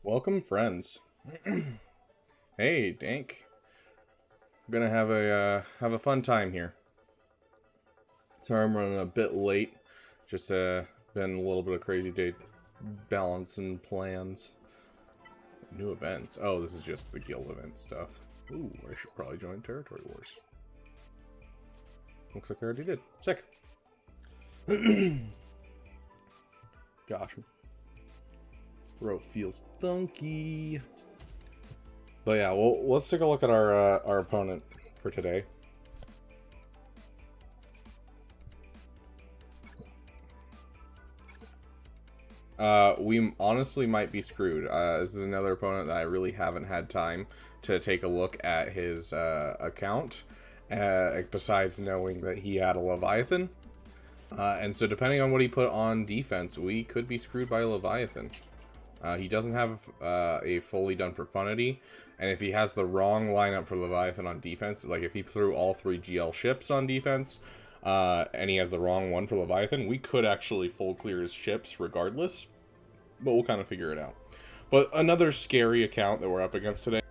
Welcome, friends. Hey, Dank. I'm gonna have a fun time here. Sorry, I'm running a bit late. Just been a little bit of crazy day, balancing plans. New events. Oh, this is just the guild event stuff. Ooh, I should probably join Territory Wars. Looks like I already did. Sick. Gosh, bro, feels funky. But yeah, well, let's take a look at our opponent for today. We honestly might be screwed. This is another opponent that I really haven't had time to take a look at his account, besides knowing that he had a Leviathan. And so depending on what he put on defense, we could be screwed by a Leviathan. He doesn't have a fully done profundity, and if he has the wrong lineup for Leviathan on defense, like if he threw all 3 GL ships on defense, and he has the wrong one for Leviathan, we could actually full clear his ships regardless, but we'll kind of figure it out. But another scary account that we're up against today.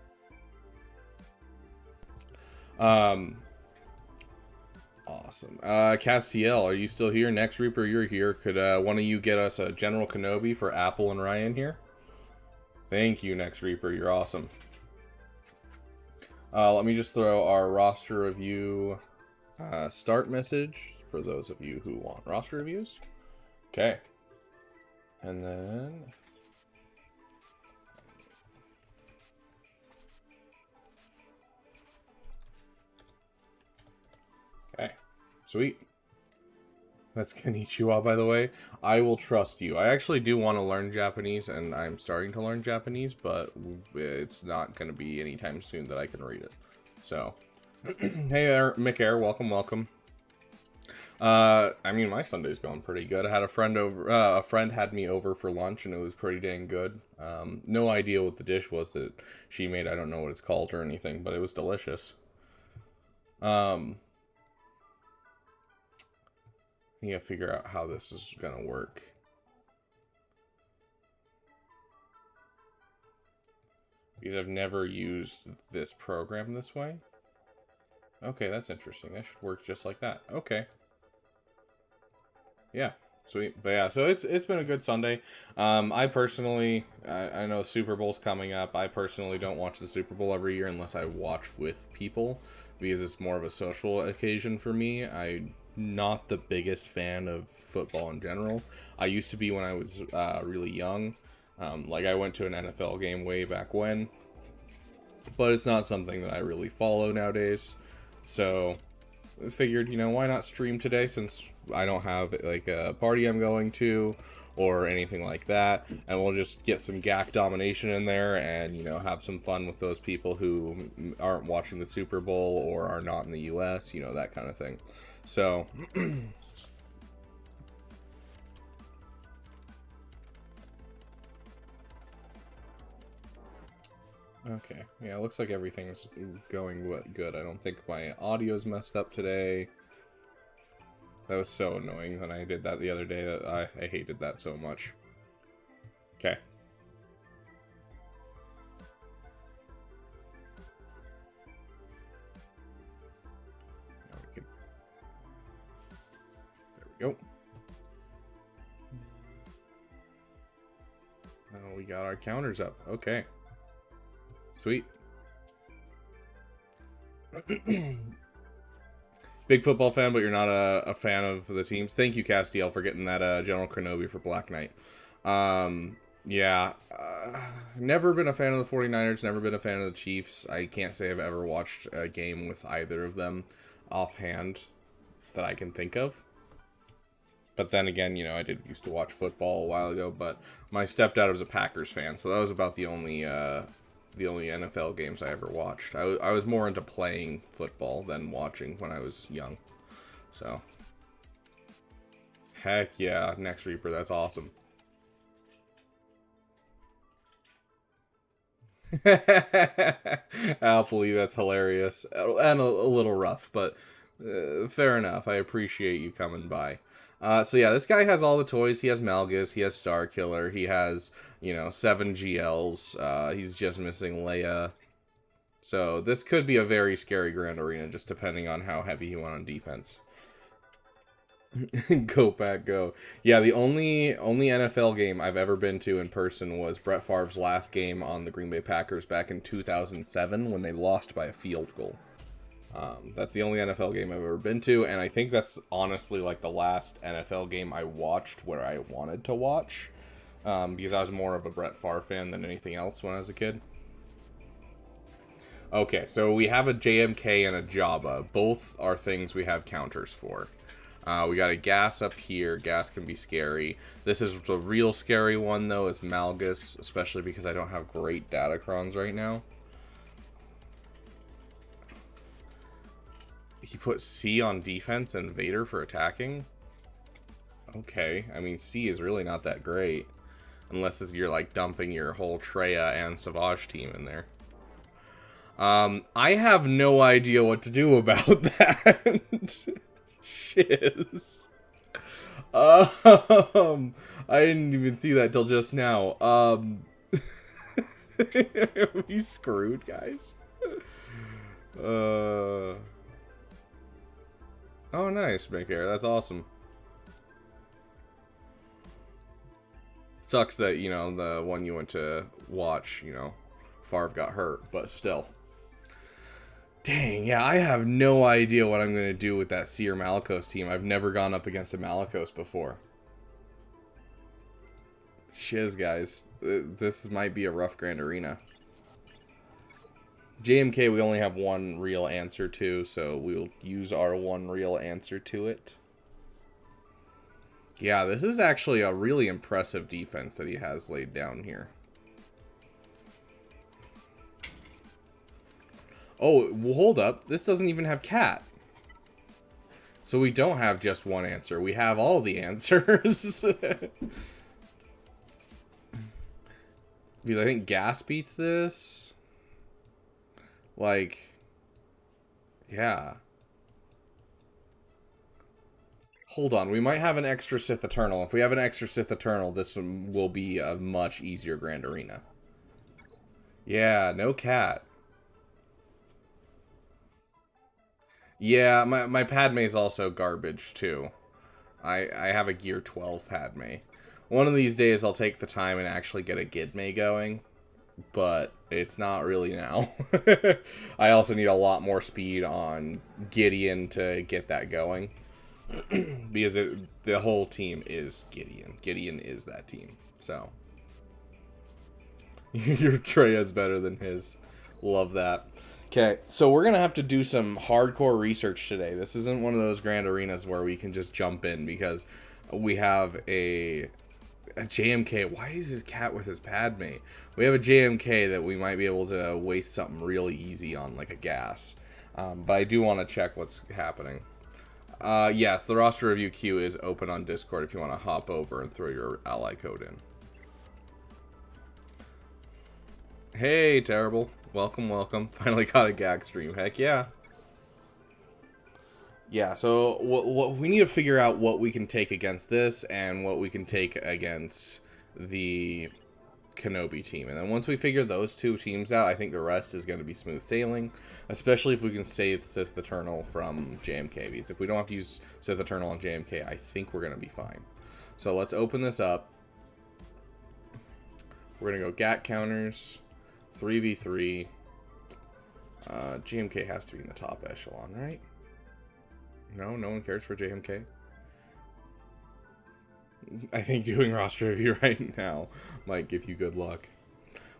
Awesome. Castiel, are you still here? Next Reaper, you're here. Could one of you get us a General Kenobi for Apple and Ryan here? Thank you, Next Reaper. You're awesome. Let me just throw our roster review start message for those of you who want roster reviews. Okay. And then... okay. Sweet. That's Konnichiwa, by the way. I will trust you. I actually do want to learn Japanese, and I'm starting to learn Japanese, but it's not going to be anytime soon that I can read it. So, hey, Mick Air, welcome, welcome. I mean, my Sunday's going pretty good. I had a friend over. A friend had me over for lunch, and it was pretty dang good. No idea what the dish was that she made. I don't know what it's called or anything, but it was delicious. You gotta figure out how this is gonna work. Because I've never used this program this way. Okay, that's interesting. That should work just like that. Okay. Yeah, sweet. But yeah, so it's been a good Sunday. I personally, I know Super Bowl's coming up. I personally don't watch the Super Bowl every year unless I watch with people, because it's more of a social occasion for me. I'm not the biggest fan of football in general. I used to be when I was really young. Like I went to an NFL game way back when, but it's not something that I really follow nowadays. So I figured, you know, why not stream today since I don't have like a party I'm going to or anything like that, and we'll just get some GAC domination in there and, you know, have some fun with those people who aren't watching the Super Bowl or are not in the US, you know, that kind of thing. So okay, yeah, it looks like everything's going good. I don't think my audio's messed up today. That was so annoying when I did that the other day. That I hated that so much. Okay. There we go. Now we got our counters up. Okay. Sweet. Big football fan, but you're not a fan of the teams. Thank you, Castiel, for getting that General Kenobi for Black Knight. Yeah. Never been a fan of the 49ers, never been a fan of the Chiefs. I can't say I've ever watched a game with either of them offhand that I can think of. But then again, you know, I did used to watch football a while ago, but my stepdad was a Packers fan, so that was about the only NFL games I ever watched. I was more into playing football than watching when I was young. So, heck yeah, Next Reaper, that's awesome. Happily, that's hilarious. And a little rough, but fair enough. I appreciate you coming by. So yeah, this guy has all the toys. He has Malgus, he has Star Killer, he has, you know, 7 GLs. He's just missing Leia. So this could be a very scary Grand Arena, just depending on how heavy he went on defense. Go Pack Go. Yeah, the only NFL game I've ever been to in person was Brett Favre's last game on the Green Bay Packers back in 2007 when they lost by a field goal. That's the only NFL game I've ever been to, and I think that's honestly like the last NFL game I watched where I wanted to watch, because I was more of a Brett Favre fan than anything else when I was a kid. Okay, so we have a JMK and a Jabba. Both are things we have counters for. We got a Gas up here. Gas can be scary. This is the real scary one, though, is Malgus, especially because I don't have great Datacrons right now. He put C on defense and Vader for attacking? Okay, I mean, C is really not that great. Unless you're, like, dumping your whole Traya and Savage team in there. I have no idea what to do about that. Shiz. I didn't even see that till just now. Are we screwed, guys? Oh, nice, Mick-Air. That's awesome. Sucks that, you know, the one you went to watch, you know, Favre got hurt, but still. Dang, yeah, I have no idea what I'm going to do with that Seer Malicos team. I've never gone up against a Malicos before. Shiz, guys. This might be a rough Grand Arena. JMK we only have one real answer to, so we'll use our one real answer to it. Yeah, this is actually a really impressive defense that he has laid down here. Oh, well, hold up. This doesn't even have Cat. So we don't have just one answer. We have all the answers. Because I think Gas beats this. Like, yeah. Hold on. We might have an extra Sith Eternal. If we have an extra Sith Eternal, this will be a much easier Grand Arena. Yeah, no Cat. Yeah, my Padme is also garbage, too. I have a Gear 12 Padme. One of these days, I'll take the time and actually get a Gidme going. But it's not really now. I also need a lot more speed on Gideon to get that going. Because the whole team is Gideon. Gideon is that team. So. Your Traya is better than his. Love that. Okay, so we're going to have to do some hardcore research today. This isn't one of those Grand Arenas where we can just jump in because we have a JMK. Why is his Cat with his Padme? We have a JMK that we might be able to waste something really easy on, like a Gas. But I do want to check what's happening. Yes, the roster review queue is open on Discord if you want to hop over and throw your ally code in. Hey, Terrible. Welcome, welcome. Finally got a GAC stream. Heck yeah. Yeah, so what we need to figure out what we can take against this and what we can take against the Kenobi team. And then once we figure those two teams out, I think the rest is going to be smooth sailing, especially if we can save Sith Eternal from JMK. Because if we don't have to use Sith Eternal on JMK, I think we're going to be fine. So let's open this up. We're going to go GAC counters. 3v3. GMK has to be in the top echelon, right? No one cares for JMK. I think doing roster review right now might give you good luck.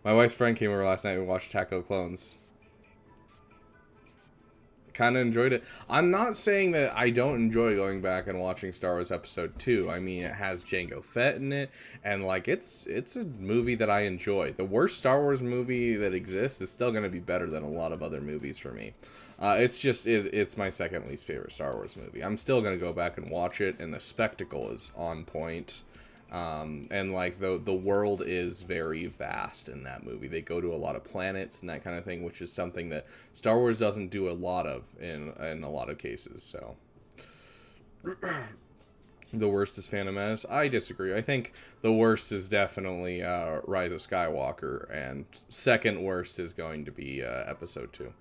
My wife's friend came over last night and we watched Attack of the Clones. Kind of enjoyed it. I'm not saying that I don't enjoy going back and watching Star Wars Episode 2. I mean, it has Jango Fett in it, and like it's a movie that I enjoy. The worst Star Wars movie that exists is still going to be better than a lot of other movies for me. It's my second least favorite Star Wars movie. I'm still going to go back and watch it, and the spectacle is on point. And like the world is very vast in that movie. They go to a lot of planets and that kind of thing, which is something that Star Wars doesn't do a lot of in a lot of cases. So The worst is Phantom Menace. I disagree. I think the worst is definitely Rise of Skywalker, and second worst is going to be Episode 2.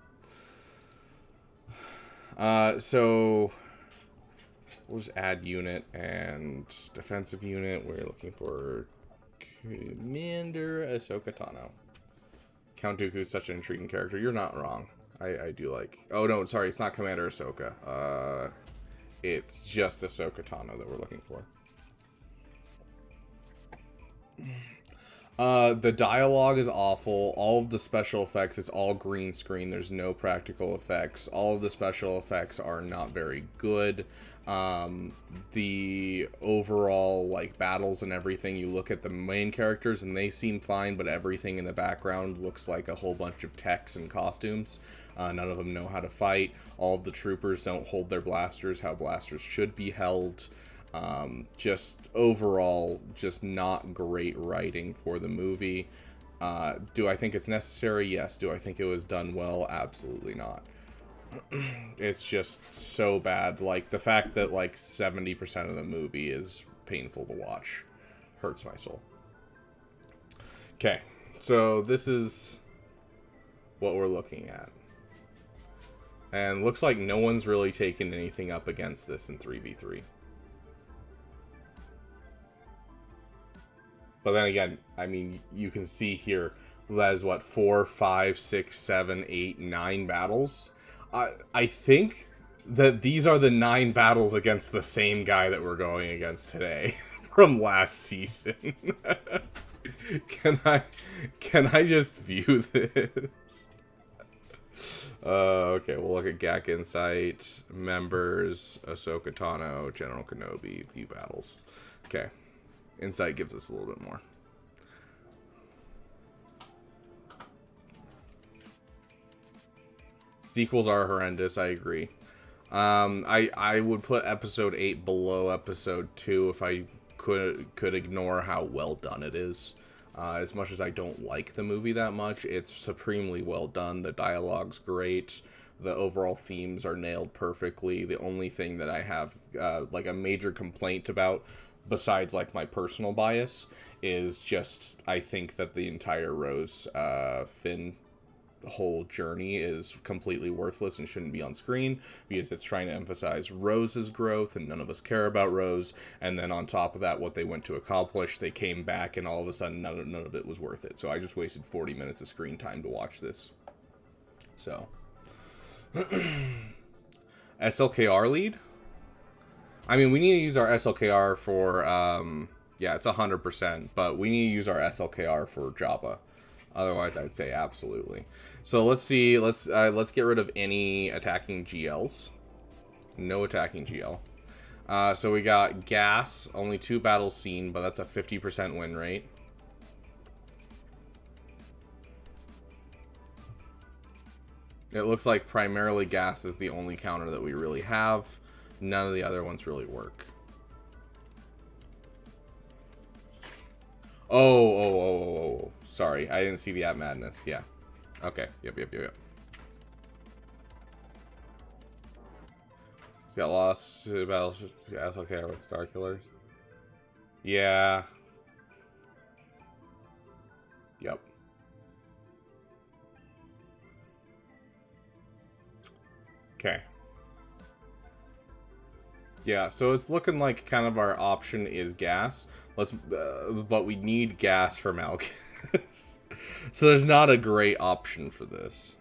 So we'll just add unit and defensive unit. We're looking for Commander Ahsoka Tano. Count Dooku is such an intriguing character. You're not wrong. I do like... Oh, no, sorry. It's not Commander Ahsoka. It's just Ahsoka Tano that we're looking for. The dialogue is awful. All of the special effects, it's all green screen. There's no practical effects. All of the special effects are not very good. The overall, like, battles and everything, you look at the main characters and they seem fine, but everything in the background looks like a whole bunch of techs and costumes. None of them know how to fight. All of the troopers don't hold their blasters how blasters should be held. Just overall, just not great writing for the movie. Do I think it's necessary? Yes. Do I think it was done well? Absolutely not. It's just so bad. Like, the fact that, like, 70% of the movie is painful to watch hurts my soul. Okay, so this is what we're looking at. And looks like no one's really taken anything up against this in 3v3. But then again, I mean, you can see here, that is what, 4, 5, 6, 7, 8, 9 battles? I think that these are the 9 battles against the same guy that we're going against today from last season. Can I just view this? Okay, we'll look at GAC Insight, members, Ahsoka Tano, General Kenobi, view battles. Okay, Insight gives us a little bit more. Sequels are horrendous, I agree. I would put episode 8 below episode 2 if I could ignore how well done it is. As much as I don't like the movie that much, it's supremely well done. The dialogue's great. The overall themes are nailed perfectly. The only thing that I have like a major complaint about, besides like my personal bias, is just I think that the entire Rose Finn whole journey is completely worthless and shouldn't be on screen, because it's trying to emphasize Rose's growth and none of us care about Rose, and then on top of that, what they went to accomplish, they came back and all of a sudden none of it was worth it. So I just wasted 40 minutes of screen time to watch this. So SLKR lead? I mean, we need to use our SLKR for yeah, it's 100%, but we need to use our SLKR for Jabba. Otherwise, I'd say absolutely. So let's see. Let's get rid of any attacking GLs. No attacking GL. So we got Gas. Only 2 battles seen, but that's a 50% win rate. It looks like primarily Gas is the only counter that we really have. None of the other ones really work. Oh. Sorry, I didn't see the App Madness. Yeah. Okay. Yep. He's got lost battles. Yeah, okay, with Star Killers. Yeah. Yep. Okay. Yeah, so it's looking like kind of our option is Gas. But we need Gas for Malchus. So there's not a great option for this.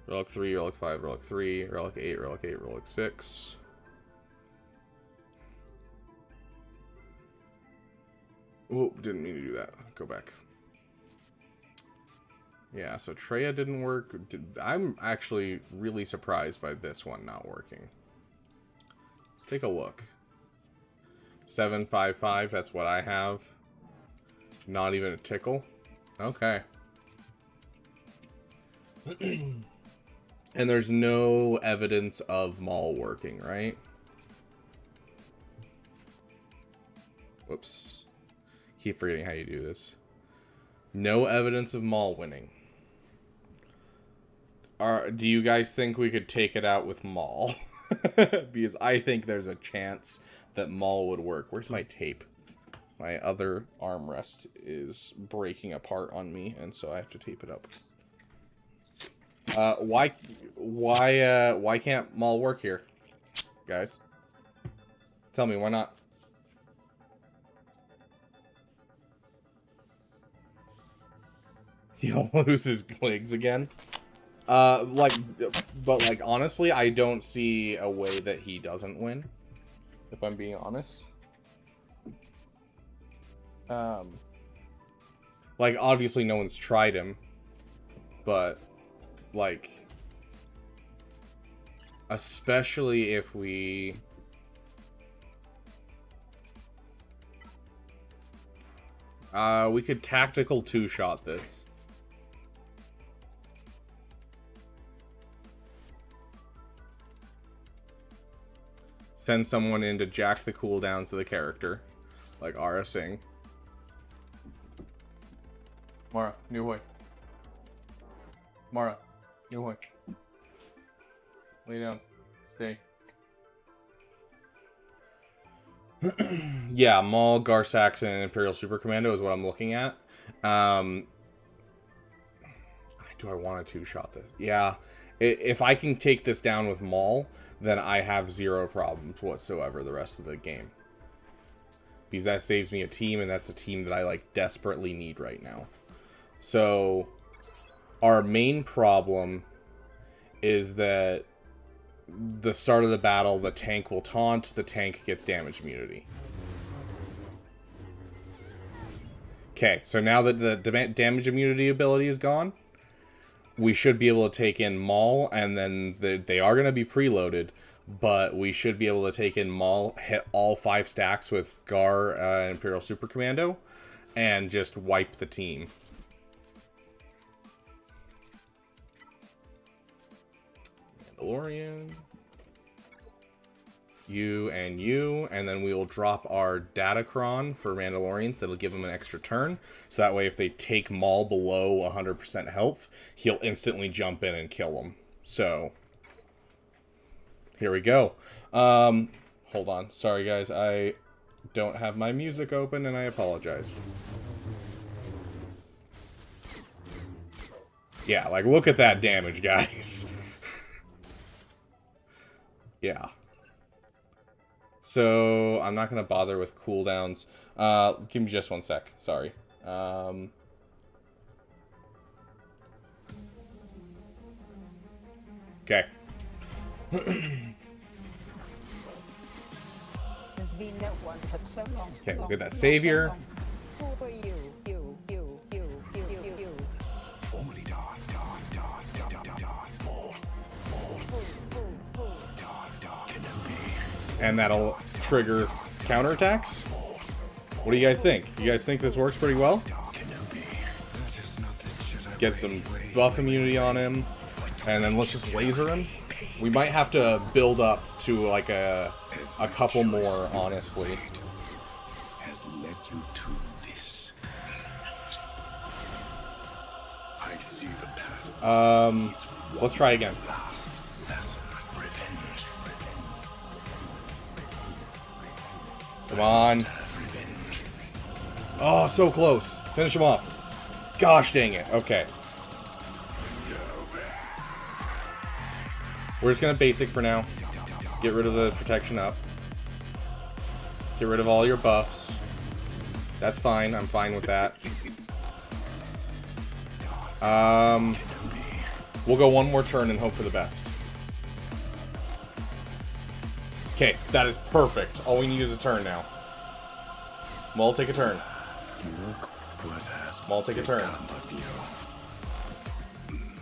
Relic 3, Relic 5, Relic 3, Relic 8, Relic 8, Relic 6. Oh, didn't mean to do that. Go back. Yeah, so Treya didn't work. I'm actually really surprised by this one not working. Let's take a look. 755, that's what I have. Not even a tickle. Okay. And there's no evidence of Maul working, right? Whoops. Keep forgetting how you do this. No evidence of Maul winning. Do you guys think we could take it out with Maul? Because I think there's a chance that Maul would work. Where's my tape? My other armrest is breaking apart on me, and so I have to tape it up. Why can't Maul work here, guys? Tell me, why not? He'll lose his legs again. But like, honestly, I don't see a way that he doesn't win, if I'm being honest. Like, obviously no one's tried him, but, like, especially if we... we could tactical two-shot this. Send someone in to jack the cooldowns of the character, like Ara Singh. Mara, new way. Mara, new way. Lay down. Stay. Yeah, Maul, Garsax, and Imperial Super Commando is what I'm looking at. Do I want to two-shot this? Yeah. If I can take this down with Maul, then I have zero problems whatsoever the rest of the game. Because that saves me a team, and that's a team that I, like, desperately need right now. So, our main problem is that the start of the battle, the tank will taunt, the tank gets damage immunity. Okay, so now that the damage immunity ability is gone, we should be able to take in Maul, and then they are going to be preloaded, but we should be able to take in Maul, hit all 5 stacks with Gar and Imperial Super Commando, and just wipe the team. Mandalorian. You, and then we will drop our Datacron for Mandalorians. That'll give him an extra turn. So that way, if they take Maul below 100% health, he'll instantly jump in and kill them. So, here we go. Hold on. Sorry, guys. I don't have my music open, and I apologize. Yeah, like, look at that damage, guys. Yeah. So, I'm not going to bother with cooldowns. Give me just one sec. Sorry. Okay. Okay, we'll get that savior. And that'll trigger counterattacks. What do you guys think? You guys think this works pretty well? Get some buff immunity on him, and then let's just laser him. We might have to build up to like a couple more, honestly. Has led you to this. I see the pattern. Let's try again. Come on. Oh, so close. Finish him off. Gosh dang it. Okay. We're just going to basic for now. Get rid of the protection up. Get rid of all your buffs. That's fine. I'm fine with that. We'll go one more turn and hope for the best. Okay, that is perfect. All we need is a turn now. Maul, take a turn. Maul, take a turn.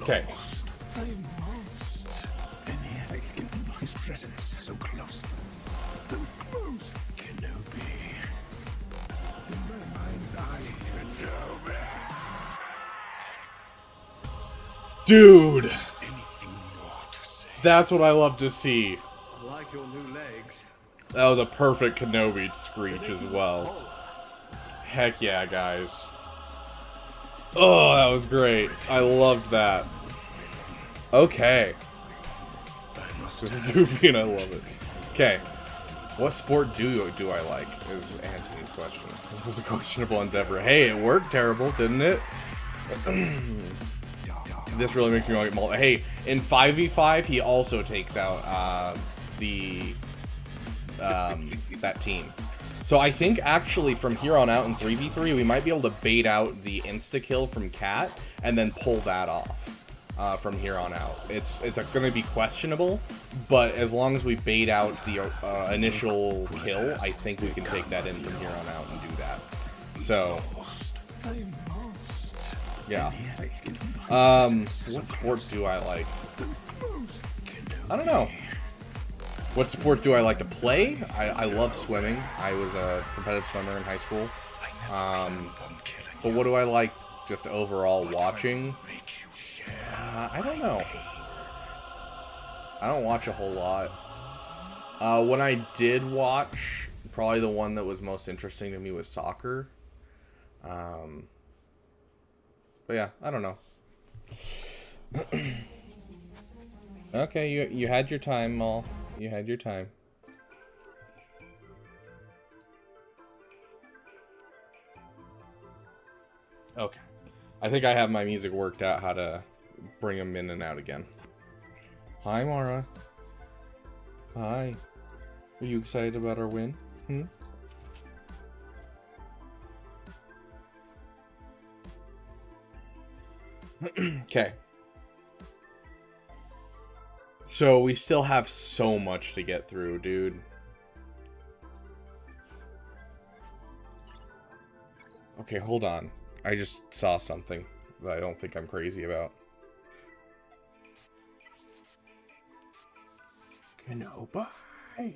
Okay. His presence so close. So close. Kenobi. In my mind's eye, Kenobi. Dude! That's what I love to see. I like your new legs. That was a perfect Kenobi screech as well. Heck yeah, guys. Oh, that was great. I loved that. Okay. I must This is goofy and I love it. Okay. What sport do I like? Is Anthony's question. This is a questionable endeavor. Hey, it worked terrible, didn't it? This really makes me want to get Maul. Hey, in 5v5, he also takes out that team. So I think actually from here on out in 3v3, we might be able to bait out the insta-kill from Cat and then pull that off from here on out. It's going to be questionable, but as long as we bait out the initial kill, I think we can take that in from here on out and do that. So, yeah. What sport do I like? I don't know. What sport do I like to play? I love swimming. I was a competitive swimmer in high school. But what do I like just overall watching? I don't know. I don't watch a whole lot. When I did watch, probably the one that was most interesting to me was soccer. But yeah, I don't know. Okay, you had your time, Maul. You had your time. Okay. I think I have my music worked out how to bring them in and out again. Hi, Mara. Hi. Are you excited about our win? Okay. So we still have so much to get through, dude. Okay, hold on. I just saw something that I don't think I'm crazy about. No, bye.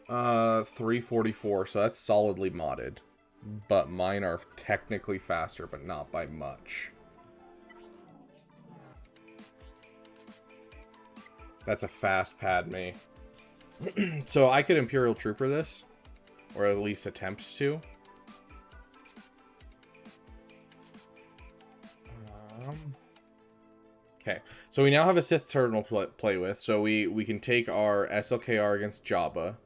344, so that's solidly modded. But mine are technically faster, but not by much. That's a fast Padme. So I could Imperial Trooper this. Or at least attempt to. Okay, so we now have a Sith Turtle to play with. So we can take our SLKR against Jabba.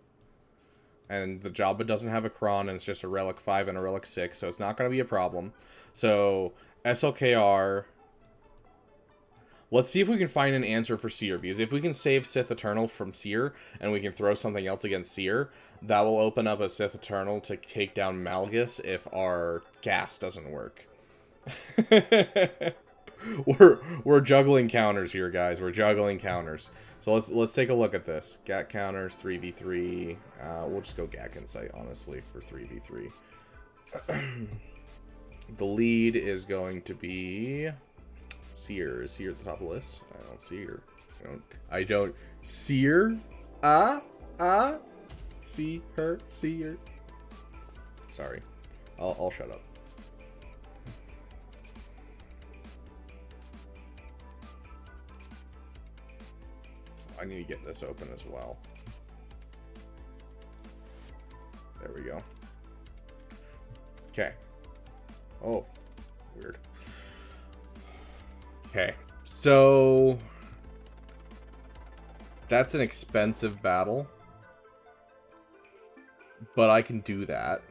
And the Jabba doesn't have a Kron, and it's just a Relic 5 and a Relic 6. So it's not going to be a problem. So SLKR... Let's see if we can find an answer for Seer, because if we can save Sith Eternal from Seer, and we can throw something else against Seer, that will open up a Sith Eternal to take down Malgus if our gas doesn't work. We're juggling counters here, guys. We're juggling counters. So let's take a look at this. GAC counters, 3v3. We'll just go GAC Insight, honestly, for 3v3. The lead is going to be... Seer. Is Seer at the top of the list? I don't see her. I don't see her. See her. See her. Sorry. I'll shut up. I need to get this open as well. There we go. Okay. Oh, weird. Okay, so that's an expensive battle, but I can do that.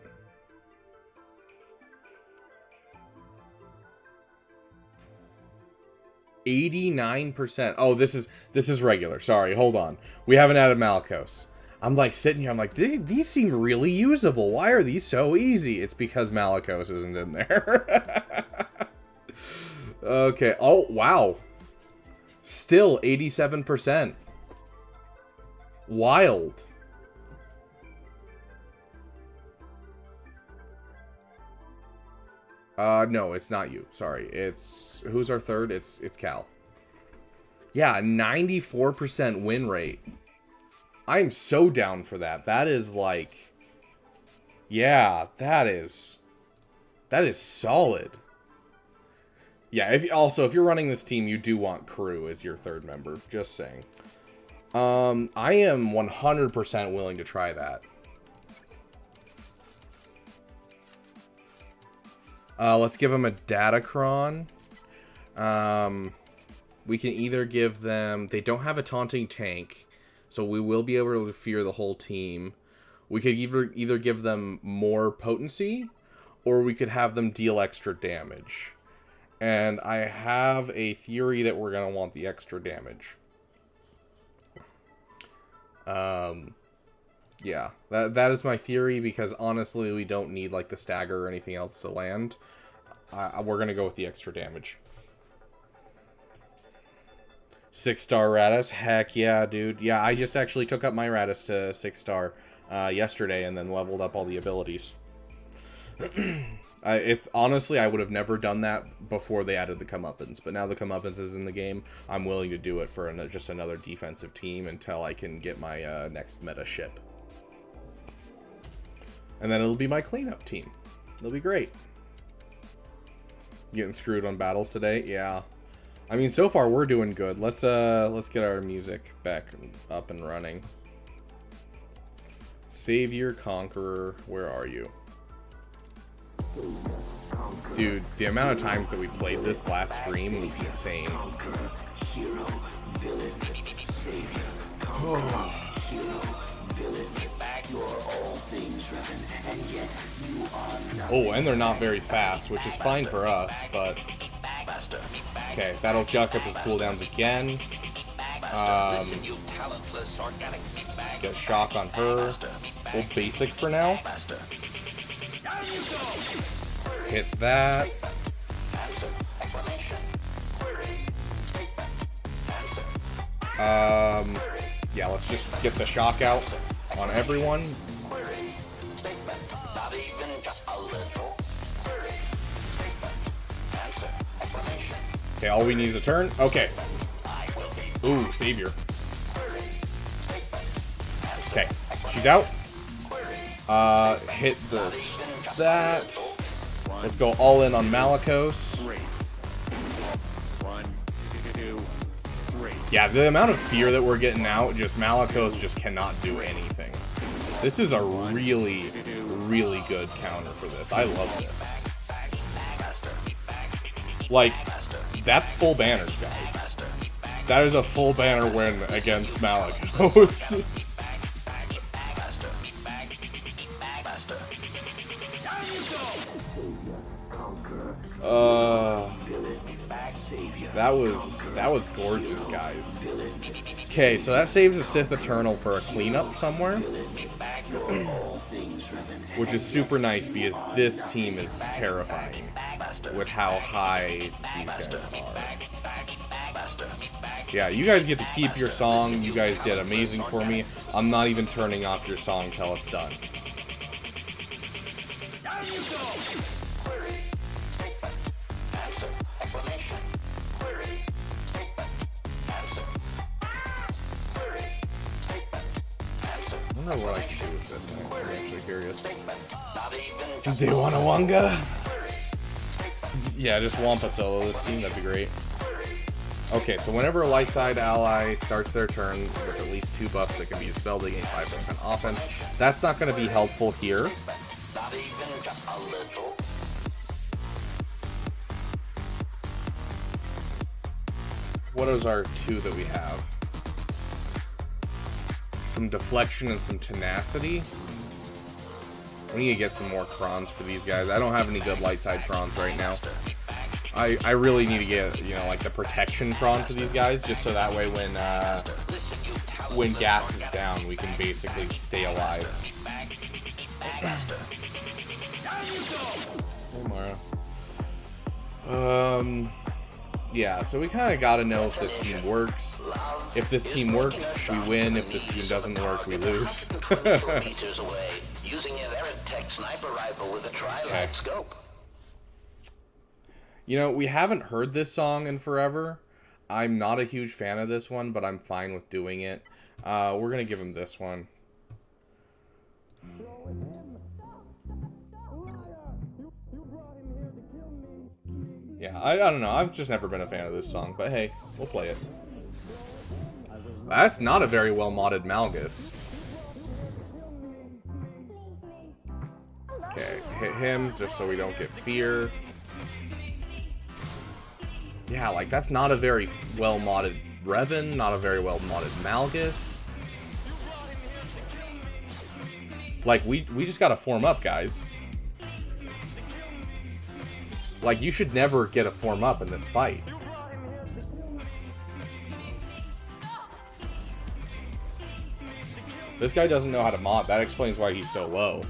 %. Oh, this is regular. Sorry, hold on. We haven't added Malicos. I'm like sitting here. I'm like, these seem really usable. Why are these so easy? It's because Malicos isn't in there. Okay. Oh, wow. Still 87%. Wild. No, it's not you. Sorry. It's... Who's our third? It's Cal. Yeah, 94% win rate. I'm so down for that. That is like... Yeah, that is solid. Yeah, if you're running this team, you do want crew as your third member. Just saying. I am 100% willing to try that. Let's give him a Datacron. We can either give them... They don't have a taunting tank, so we will be able to fear the whole team. We could either give them more potency, or we could have them deal extra damage. And I have a theory that we're going to want the extra damage. Yeah, that is my theory, because honestly, we don't need like the stagger or anything else to land. We're going to go with the extra damage. 6-star Radis? Heck yeah, dude. Yeah, I just actually took up my Radis to 6-star yesterday and then leveled up all the abilities. It's honestly, I would have never done that before they added the comeuppance, but now the comeuppance is in the game. I'm willing to do it for just another defensive team until I can get my next meta ship. And then it'll be my cleanup team. It'll be great. Getting screwed on battles today? Yeah. I mean, so far we're doing good. Let's get our music back up and running. Savior, Conqueror, where are you? Dude, the amount of times that we played this last stream was insane. Hero, villain, savior, conqueror, hero, villain. You're all things, Revan, and yet you are nothing. Oh, and they're not very fast, which is fine for us, but... Okay, that'll juck up his cooldowns again. Get a shock on her. We'll basic for now. Hit that. Yeah, let's just get the shock out on everyone. Okay, all we need is a turn. Okay. Ooh, Savior. Okay, she's out. Hit that. Let's go all in on Malicos. Yeah, the amount of fear that we're getting out, just Malicos just cannot do anything. This is a really, really good counter for this. I love this. Like, that's full banners, guys. That is a full banner win against Malicos. That was gorgeous, guys. Okay, so that saves a Sith Eternal for a cleanup somewhere, which is super nice because this team is terrifying with how high these guys are. Yeah, you guys get to keep your song. You guys did amazing for me. I'm not even turning off your song till it's done. I wonder what I can do with this. I'm actually curious. Do you want a Wonga? Yeah, just Wampa solo this team. That'd be great. Okay, so whenever a light side ally starts their turn with at least 2 buffs that can be dispelled, they gain 5% offense. That's not going to be helpful here. What is our 2 that we have? Some deflection and some tenacity. We need to get some more crons for these guys. I don't have any good light side crons right now. I really need to get, you know, like the protection cron for these guys, just so that way when gas is down, we can basically stay alive. Oh, Mara. Yeah, so we kind of got to know if this team works. If this team works, we win. If this team doesn't work, we lose. Okay. You know, we haven't heard this song in forever. I'm not a huge fan of this one, but I'm fine with doing it. We're going to give him this one. Yeah, I don't know. I've just never been a fan of this song, but hey, we'll play it. That's not a very well modded Malgus. Okay, hit him just so we don't get fear. Yeah, like, that's not a very well-modded Revan, not a very well-modded Malgus. Like, we just gotta form up, guys. Like, you should never get a form up in this fight. This guy doesn't know how to mod. That explains why he's so low.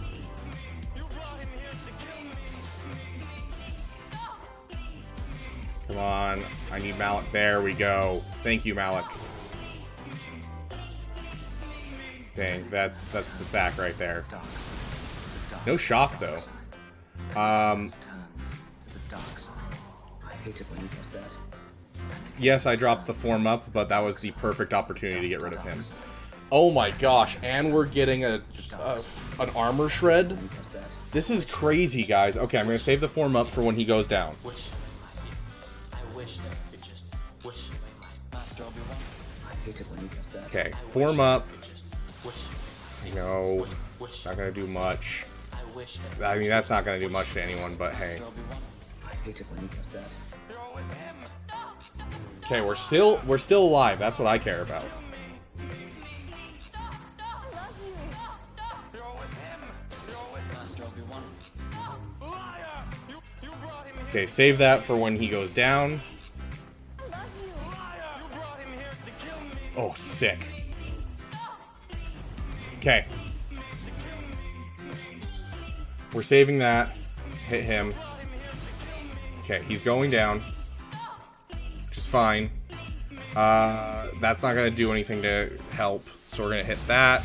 Come on. I need Malik. There we go. Thank you, Malik. Dang, that's the sack right there. No shock, though. Yes, I dropped the form up, but that was the perfect opportunity to get rid of him. Oh my gosh, and we're getting an armor shred? This is crazy, guys. Okay, I'm going to save the form up for when he goes down. Okay, form up. No, not going to do much. I mean, that's not going to do much to anyone, but hey. Okay, we're still alive. That's what I care about. Okay, save that for when he goes down. Oh, sick. Okay. We're saving that. Hit him. Okay, he's going down. Which is fine. That's not going to do anything to help. So we're going to hit that.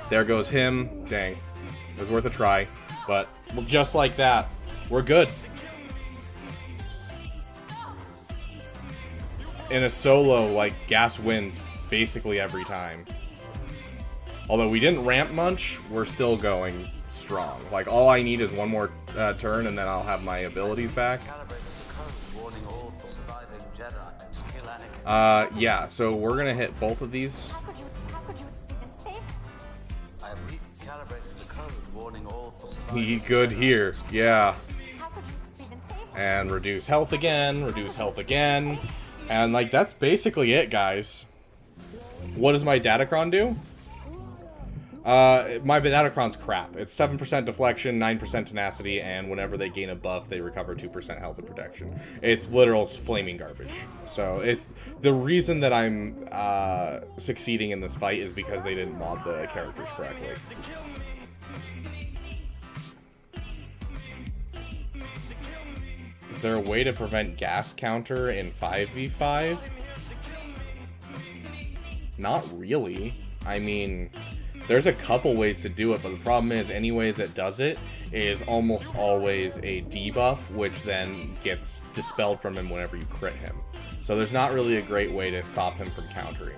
There goes him. Dang. It was worth a try. But just like that, we're good. In a solo, like, Gas wins basically every time. Although we didn't ramp much, we're still going strong. Like, all I need is one more turn, and then I'll have my abilities back. Yeah, so we're gonna hit both of these. Good here, yeah. And reduce health again, and, like, that's basically it, guys. What does my Datacron do? My Datacron's crap. It's 7% deflection, 9% tenacity, and whenever they gain a buff, they recover 2% health and protection. It's literal flaming garbage. So, it's the reason that I'm succeeding in this fight is because they didn't mod the characters correctly. Is there a way to prevent gas counter in 5v5? Not really. I mean, there's a couple ways to do it, but the problem is any way that does it is almost always a debuff, which then gets dispelled from him whenever you crit him. So there's not really a great way to stop him from countering.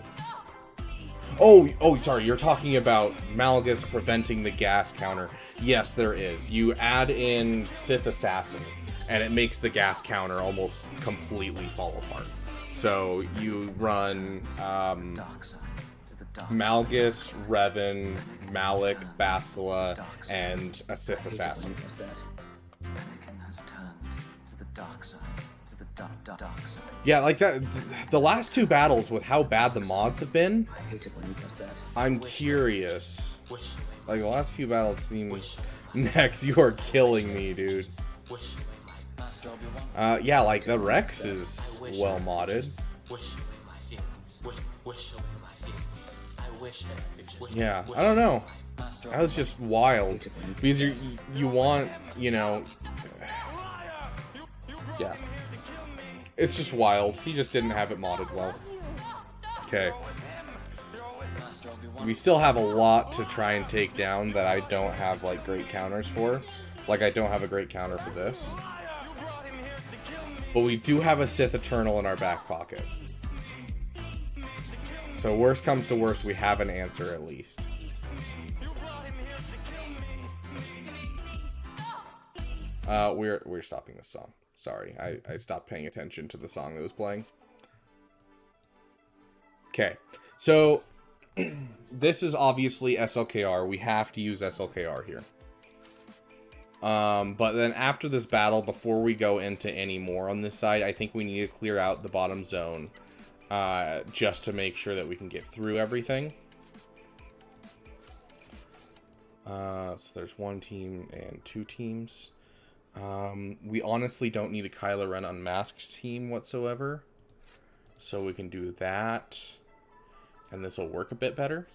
Oh, sorry, you're talking about Malgus preventing the gas counter. Yes, there is. You add in Sith Assassin, and it makes the gas counter almost completely fall apart. So you run Malgus, Revan, Malik, Bastila, and a Sith Assassin. Yeah, like that. The last two battles with how bad the mods have been, I'm curious. Like, the last few battles seem... Nex, you are killing me, dude. Yeah, like, the Rex is well modded. Yeah, I don't know. That was just wild. Because you want, you know... Yeah. It's just wild. He just didn't have it modded well. Okay. We still have a lot to try and take down that I don't have, like, great counters for. Like, I don't have a great counter for this. But we do have a Sith Eternal in our back pocket. So worst comes to worst, we have an answer at least. We're stopping this song. Sorry, I stopped paying attention to the song that was playing. Okay, so this is obviously SLKR. We have to use SLKR here. But then after this battle, before we go into any more on this side, I think we need to clear out the bottom zone. Just to make sure that we can get through everything. So there's one team and two teams. We honestly don't need a Kylo Ren unmasked team whatsoever. So we can do that. And this will work a bit better.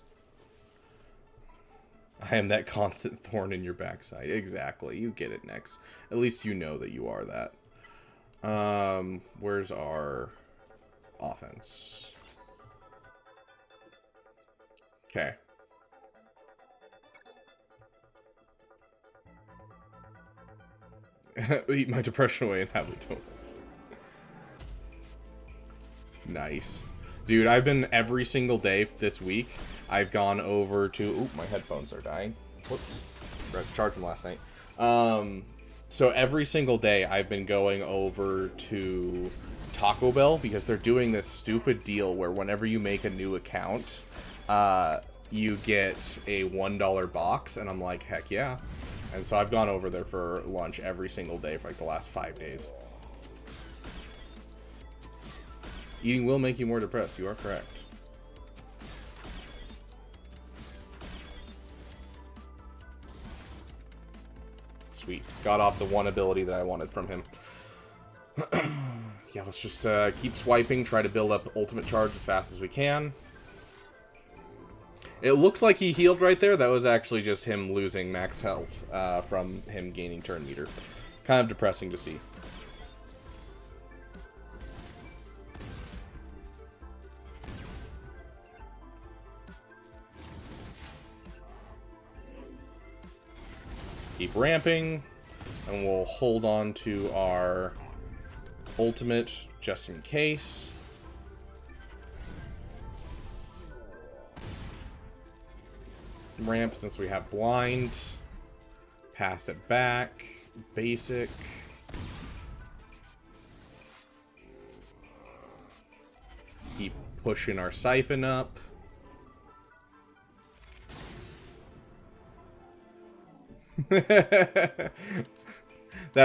I am that constant thorn in your backside. Exactly. You get it next. At least you know that you are that. Where's our offense? Okay. Eat my depression away and have it don't. Nice. Dude, I've been every single day this week. I've gone over to... Oop, my headphones are dying. Whoops. Forgot to charge them last night. So every single day I've been going over to Taco Bell because they're doing this stupid deal where whenever you make a new account, you get a $1 box. And I'm like, heck yeah. And so I've gone over there for lunch every single day for like the last 5 days. Eating will make you more depressed. You are correct. Sweet. Got off the one ability that I wanted from him. Yeah, let's just keep swiping. Try to build up ultimate charge as fast as we can. It looked like he healed right there. That was actually just him losing max health from him gaining turn meter. Kind of depressing to see. Keep ramping, and we'll hold on to our ultimate just in case. Ramp since we have blind. Pass it back. Basic. Keep pushing our siphon up. That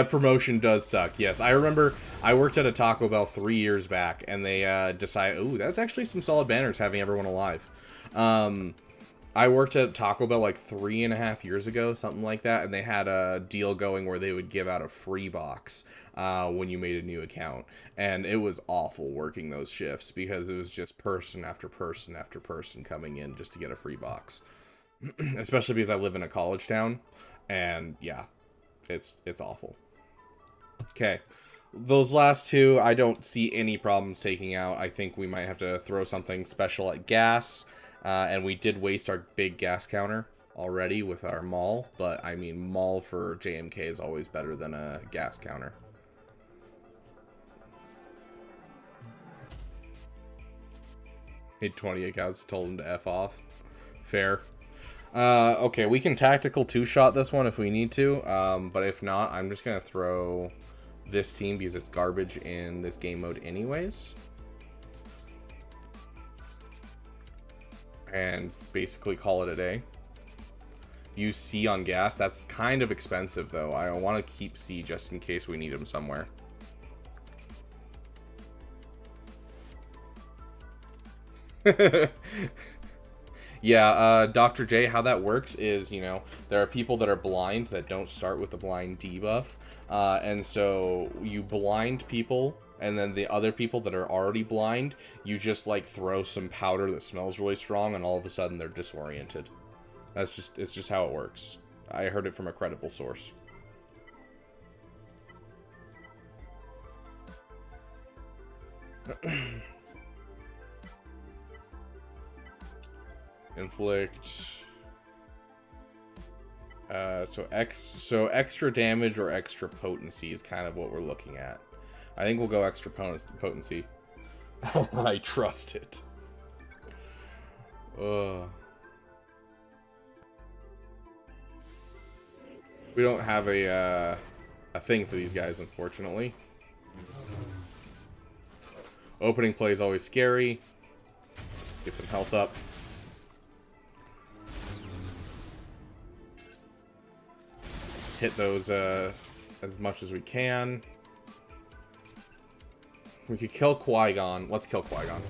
promotion does suck. Yes, I remember I worked at a Taco Bell 3 years back, and they decided, ooh, that's actually some solid banners having everyone alive. I worked at Taco Bell like 3.5 years ago, something like that, and they had a deal going where they would give out a free box when you made a new account. And it was awful working those shifts because it was just person after person after person coming in just to get a free box. Especially because I live in a college town. And yeah, it's awful. Okay, those last two, I don't see any problems taking out. I think we might have to throw something special at gas. And we did waste our big gas counter already with our Maul. But, I mean, Maul for JMK is always better than a gas counter. Made 20 accounts, told him to F off. Fair. Okay, we can tactical two-shot this one if we need to. But if not, I'm just going to throw this team because it's garbage in this game mode anyways. And basically call it a day. Use C on gas. That's kind of expensive, though. I want to keep C just in case we need him somewhere. Yeah, Dr. J, how that works is, you know, there are people that are blind that don't start with the blind debuff. And so you blind people, and then the other people that are already blind, you just, like, throw some powder that smells really strong, and all of a sudden they're disoriented. It's just how it works. I heard it from a credible source. Inflict. So extra damage or extra potency is kind of what we're looking at. I think we'll go extra potency. I trust it. We don't have a thing for these guys, unfortunately. Opening play is always scary. Let's get some health up. hit those as much as we can. We could kill Qui-Gon. Let's kill Qui-Gon.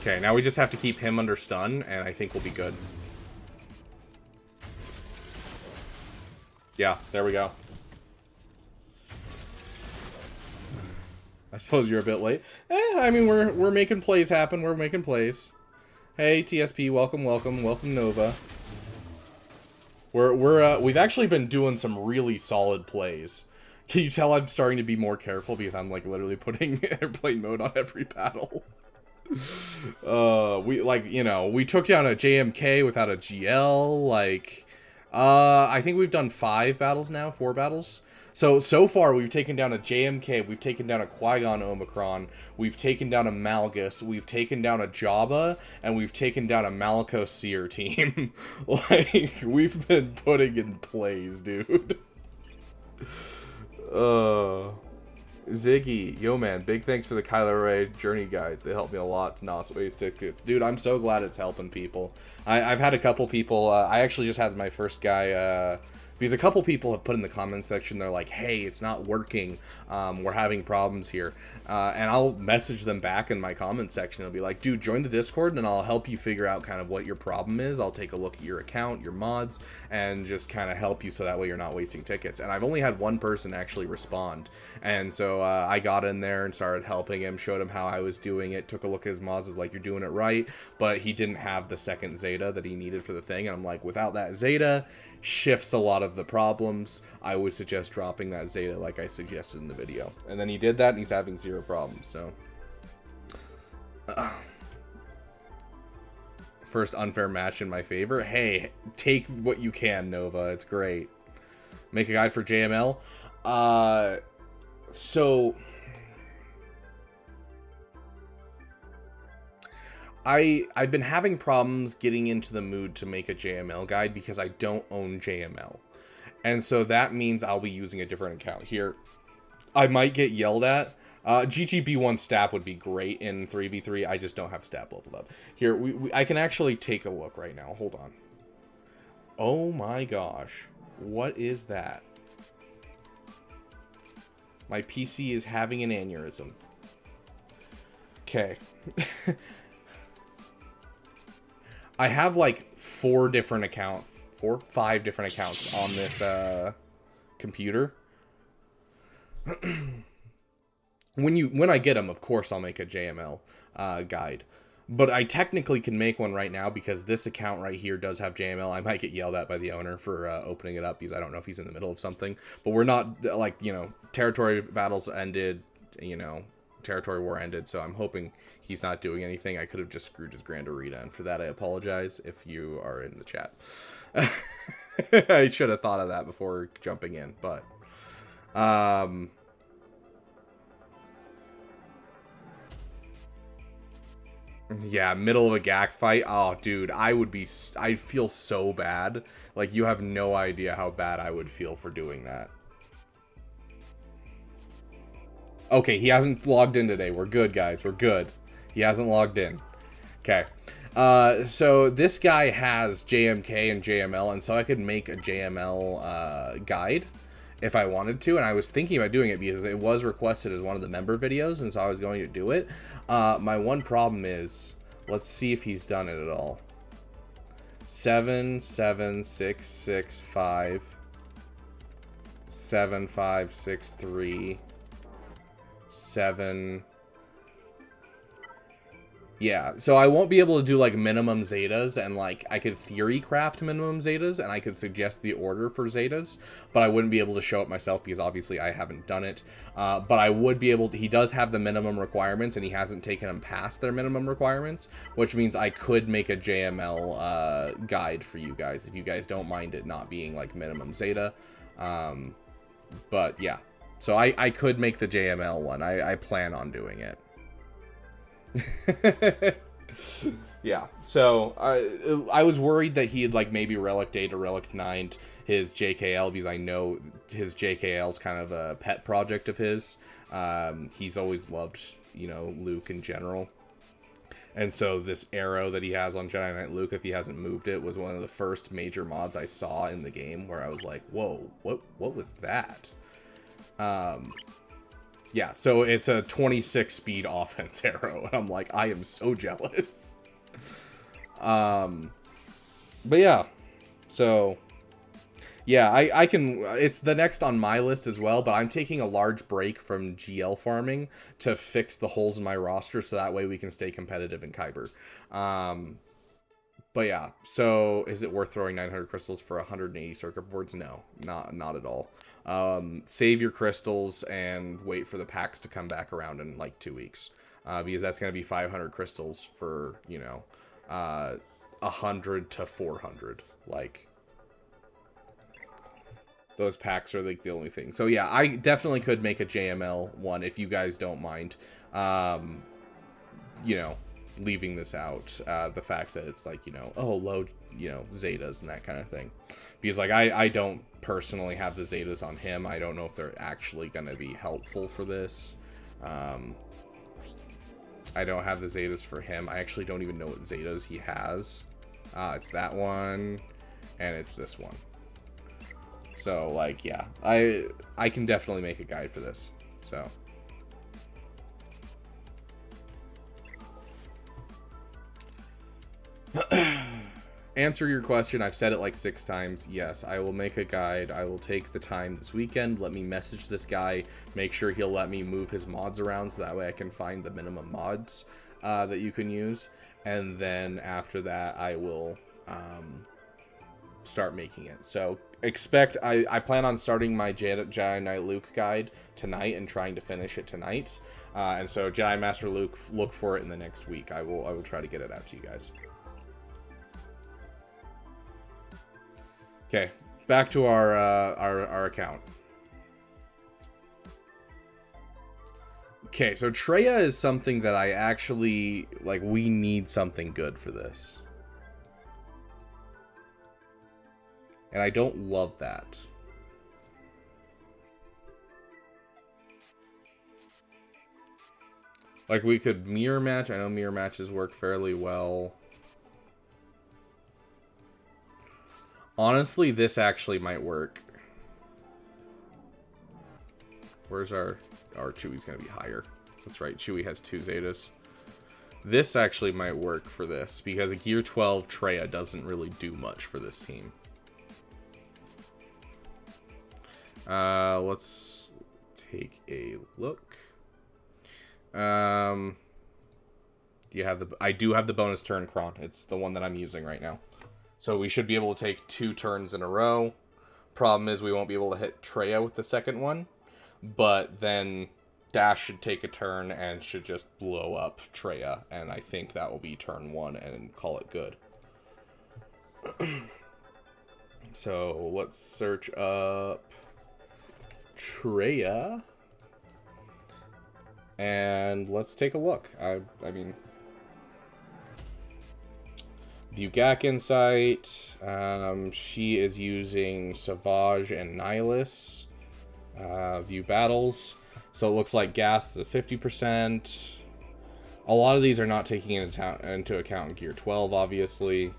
Okay, now we just have to keep him under stun, and I think we'll be good. Yeah, there we go. I suppose you're a bit late. I mean, we're making plays happen. We're making plays. Hey, TSP, welcome Nova. We've actually been doing some really solid plays. Can you tell I'm starting to be more careful because I'm like literally putting airplane mode on every battle? We took down a JMK without a GL. Like, I think we've done 5 battles now, 4 battles. So far, we've taken down a JMK, we've taken down a Qui-Gon Omicron, we've taken down a Malgus, we've taken down a Jabba, and we've taken down a Malicos Seer team. Like, we've been putting in plays, dude. Ziggy, yo man, big thanks for the Kylo Ray Journey guides. They helped me a lot to not waste tickets. Dude, I'm so glad it's helping people. I've had a couple people, I actually just had my first guy, because a couple people have put in the comments section, they're like, hey, it's not working, we're having problems here, and I'll message them back in my comment section. I'll be like, dude, join the Discord and I'll help you figure out kind of what your problem is. I'll take a look at your account, your mods, and just kind of help you so that way you're not wasting tickets. And I've only had one person actually respond, and so I got in there and started helping him, showed him how I was doing it, took a look at his mods, was like, you're doing it right, but he didn't have the second Zeta that he needed for the thing, and I'm like, without that Zeta, shifts a lot of the problems. I would suggest dropping that Zeta like I suggested in the video. And then he did that and he's having 0 problems, so. First unfair match in my favor. Hey, take what you can, Nova. It's great. Make a guide for JML. So I've been having problems getting into the mood to make a JML guide because I don't own JML. And so that means I'll be using a different account here. I might get yelled at. GGB1 stab would be great in 3v3. I just don't have stab leveled up. Here, I can actually take a look right now. Hold on. Oh my gosh. What is that? My PC is having an aneurysm. Okay. I have like 5 different accounts on this computer. When I get them, of course I'll make a JML guide. But I technically can make one right now because this account right here does have JML. I might get yelled at by the owner for opening it up because I don't know if he's in the middle of something. But we're not, like, you know, territory battles ended, you know, territory war ended, so I'm hoping he's not doing anything. I could have just screwed his Grand Arena, and for that I apologize if you are in the chat. I should have thought of that before jumping in, but yeah, middle of a GAC fight. Oh, dude, I'd feel so bad. Like, you have no idea how bad I would feel for doing that. Okay, he hasn't logged in today. We're good, guys. We're good. He hasn't logged in. Okay. So this guy has JMK and JML, and so I could make a JML guide if I wanted to, and I was thinking about doing it because it was requested as one of the member videos, and so I was going to do it. My one problem is, let's see if he's done it at all. 7 7 6 6 5 7 5 6 3 7. Yeah, so I won't be able to do like minimum zetas, and like I could theory craft minimum zetas and I could suggest the order for zetas, but I wouldn't be able to show it myself because obviously I haven't done it. But I would be able to. He does have the minimum requirements and he hasn't taken them past their minimum requirements, which means I could make a JML guide for you guys if you guys don't mind it not being like minimum zeta. But yeah, so I could make the JML one. I plan on doing it. Yeah, so I was worried that he had like maybe Relic 8 or Relic 9 his JKL because I know his JKL is kind of a pet project of his. He's always loved, you know, Luke in general. And so this arrow that he has on Jedi Knight Luke, if he hasn't moved it, was one of the first major mods I saw in the game where I was like, whoa, what was that? Yeah, so it's a 26 speed offense arrow, and I'm like, I am so jealous. But yeah, so yeah, I can, it's the next on my list as well, but I'm taking a large break from GL farming to fix the holes in my roster so that way we can stay competitive in Kyber. But yeah, so is it worth throwing 900 crystals for 180 circuit boards? No, not at all. Save your crystals and wait for the packs to come back around in like 2 weeks, because that's going to be 500 crystals for, you know, 100 to 400. Like, those packs are like the only thing. So yeah, I definitely could make a JML one if you guys don't mind, you know, leaving this out, the fact that it's like, you know, oh, load, you know, Zetas and that kind of thing, because like I don't personally have the Zetas on him. I don't know if they're actually going to be helpful for this. I don't have the Zetas for him. I actually don't even know what Zetas he has. It's that one and it's this one. So like, yeah, I can definitely make a guide for this. So answer your question. I've said it like 6 times. Yes, I will make a guide. I will take the time this weekend. Let me message this guy. Make sure he'll let me move his mods around so that way I can find the minimum mods that you can use. And then after that, I will start making it. So expect, I plan on starting my Jedi Knight Luke guide tonight and trying to finish it tonight. And so Jedi Master Luke, look for it in the next week. I will try to get it out to you guys. Okay, back to our account. Okay, so Treya is something that I actually, like, we need something good for this. And I don't love that. Like, we could mirror match. I know mirror matches work fairly well. Honestly, this actually might work. Where's our Chewie's gonna be higher? That's right, Chewie has 2 Zetas. This actually might work for this, because a Gear 12 Treya doesn't really do much for this team. Let's take a look. You have the, I do have the bonus turn Kron. It's the one that I'm using right now. So we should be able to take 2 turns in a row. Problem is we won't be able to hit Treya with the second one. But then Dash should take a turn and should just blow up Treya. And I think that will be turn 1 and call it good. So let's search up Treya. And let's take a look. I mean, view GAC Insight. She is using Savage and Nihilus. View battles. So it looks like gas is at 50%. A lot of these are not taking into account Gear 12, obviously.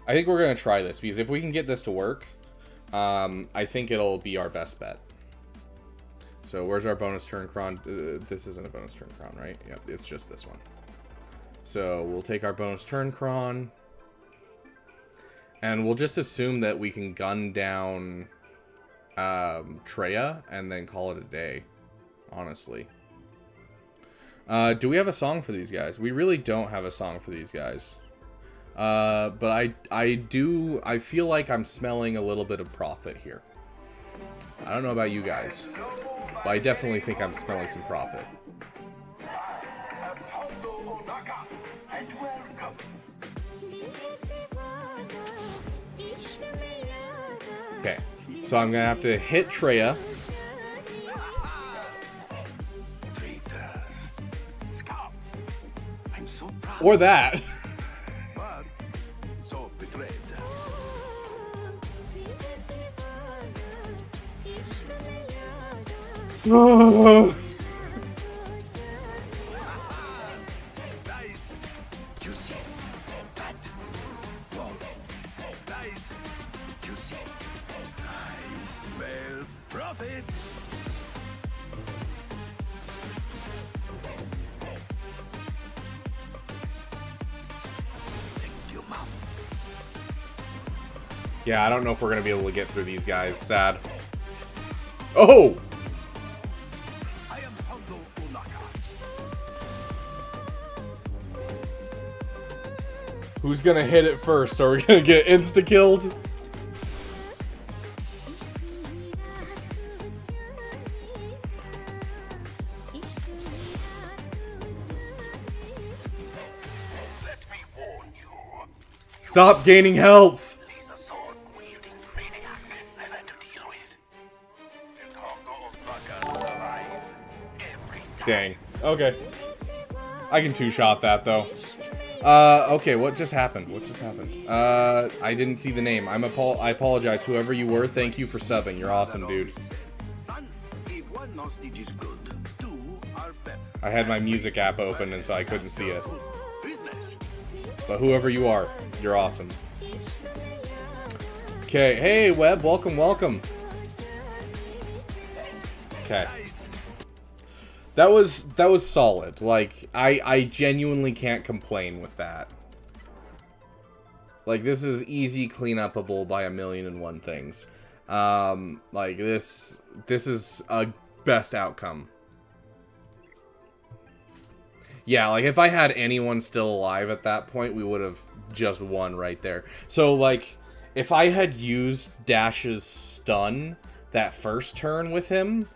I think we're going to try this, because if we can get this to work, I think it'll be our best bet. So where's our bonus turn Kron? This isn't a bonus turn Kron, right? Yep, it's just this one. So we'll take our bonus turn Kron. And we'll just assume that we can gun down Treya and then call it a day, honestly. Do we have a song for these guys? We really don't have a song for these guys. But I feel like I'm smelling a little bit of profit here. I don't know about you guys, but I definitely think I'm smelling some profit. Okay, so I'm gonna have to hit Treya. Or that. Nice. Juicy. Fat. Raw. Nice. Juicy. I smell profit. Thank you, Mom. Yeah, I don't know if we're gonna be able to get through these guys. Sad. Oh! I am Hondo Unaka. Who's gonna hit it first? Are we gonna get insta-killed? Let me warn you. Stop gaining health! Laser sword wielding maniac I've had to deal with. And Hondo Unaka survive every time. Dang. Okay. I can two-shot that, though. Okay, what just happened? What just happened? I didn't see the name. I apologize. Whoever you were, thank you for subbing. You're awesome, dude. Son, if one hostage is good, two are better. I had my music app open, and so I couldn't see it. Business. But whoever you are, you're awesome. Okay, hey, Webb, welcome, welcome. Okay. That was solid. Like, I genuinely can't complain with that. Like, this is easy cleanupable by 1,000,001 things. Like, this is a best outcome. Yeah, like, if I had anyone still alive at that point, we would have just won right there. So, like, if I had used Dash's stun that first turn with him,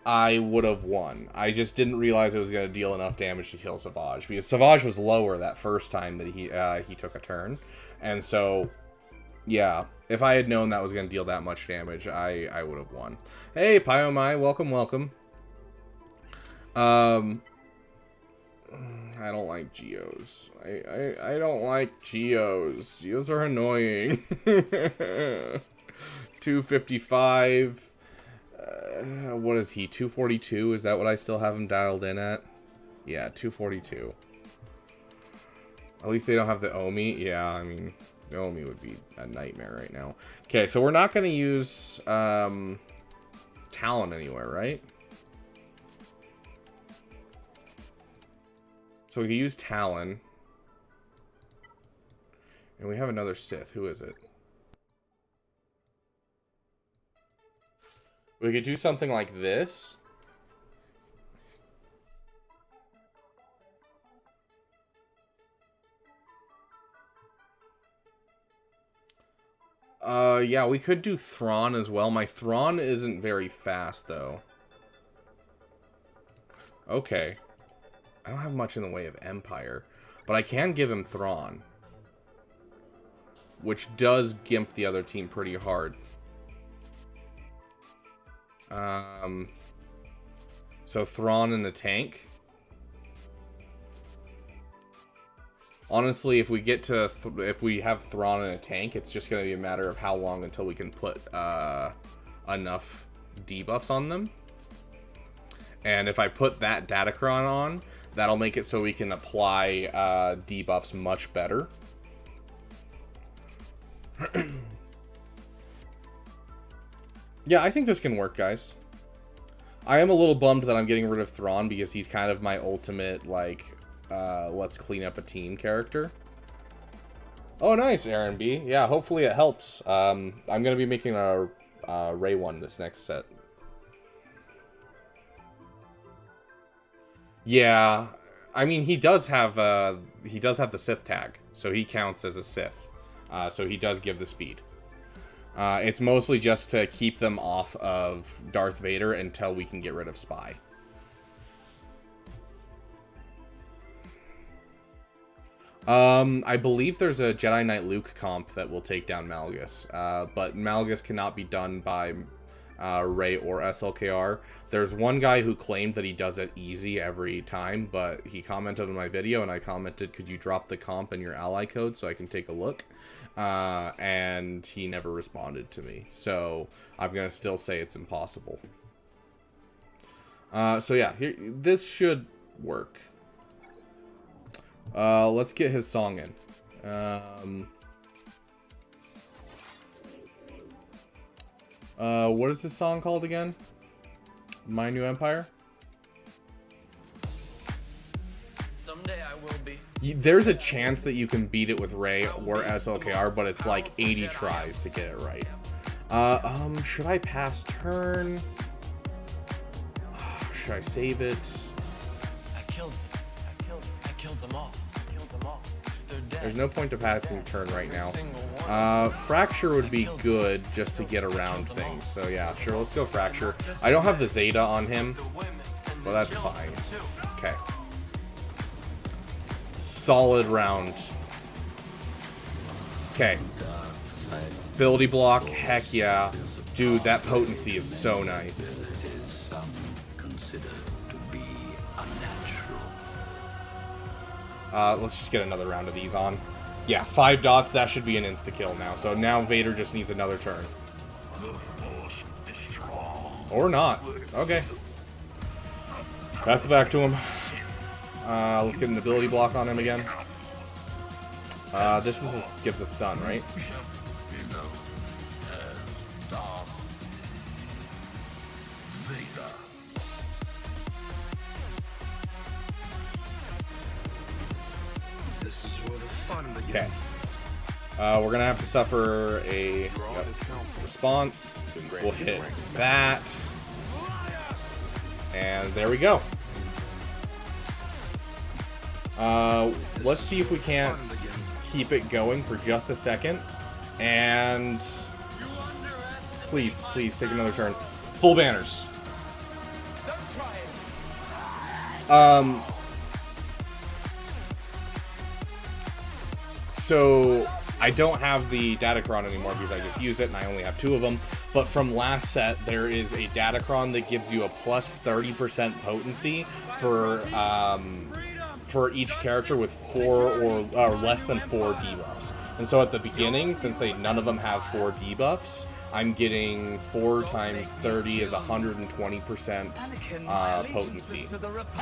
I would have won. I just didn't realize it was going to deal enough damage to kill Savage, because Savage was lower that first time that he took a turn. And so, yeah, if I had known that was going to deal that much damage, I would have won. Hey, Pyomai, welcome, welcome. I don't like Geos. I don't like Geos. Geos are annoying. 255. What is he? 242? Is that what I still have him dialed in at? Yeah, 242. At least they don't have the Omi. Yeah, I mean, the Omi would be a nightmare right now. Okay, so we're not going to use Talon anywhere, right? So we can use Talon. And we have another Sith. Who is it? We could do something like this. Yeah, we could do Thrawn as well. My Thrawn isn't very fast, though. Okay. I don't have much in the way of Empire. But I can give him Thrawn. Which does gimp the other team pretty hard. So Thrawn in the tank. Honestly, if we get to if we have Thrawn in a tank, it's just going to be a matter of how long until we can put enough debuffs on them. And if I put that Datacron on, that'll make it so we can apply debuffs much better. Yeah, I think this can work, guys. I am a little bummed that I'm getting rid of Thrawn because he's kind of my ultimate, like, let's clean up a team character. Oh, nice, Aaron B. Yeah, hopefully it helps. I'm going to be making a Ray one this next set. Yeah, I mean, he does have the Sith tag, so he counts as a Sith. So he does give the speed. It's mostly just to keep them off of Darth Vader until we can get rid of Spy. I believe there's a Jedi Knight Luke comp that will take down Malgus, but Malgus cannot be done by Rey or SLKR. There's one guy who claimed that he does it easy every time, but he commented on my video, and I commented, could you drop the comp and your ally code so I can take a look? And he never responded to me, so I'm gonna still say it's impossible. So yeah, here, this should work. Let's get his song in. What is this song called again? My New Empire? Someday I will be. There's a chance that you can beat it with Ray or SLKR, but it's like 80 tries to get it right. Should I pass turn? Should I save it? I killed them all. They're dead. There's no point to passing turn right now. Fracture would be good just to get around things. So yeah, sure, let's go Fracture. I don't have the Zeta on him, but that's fine. Okay. Solid round. Okay. Ability block, heck yeah. Dude, that potency is so nice. Let's just get another round of these on. Yeah, 5 dots, that should be an insta-kill now. So now Vader just needs another turn. Or not. Okay. Pass it back to him. Let's get an ability block on him again. This gives a stun, right? Okay. We're gonna have to suffer a response. We'll hit that. And there we go. Let's see if we can't keep it going for just a second. And please, please take another turn. Full banners. So I don't have the Datacron anymore because I just use it and I only have 2 of them. But from last set, there is a Datacron that gives you a plus 30% potency for each character with 4 or less than 4 debuffs. And so at the beginning, since none of them have 4 debuffs, I'm getting 4 times 30 is 120% potency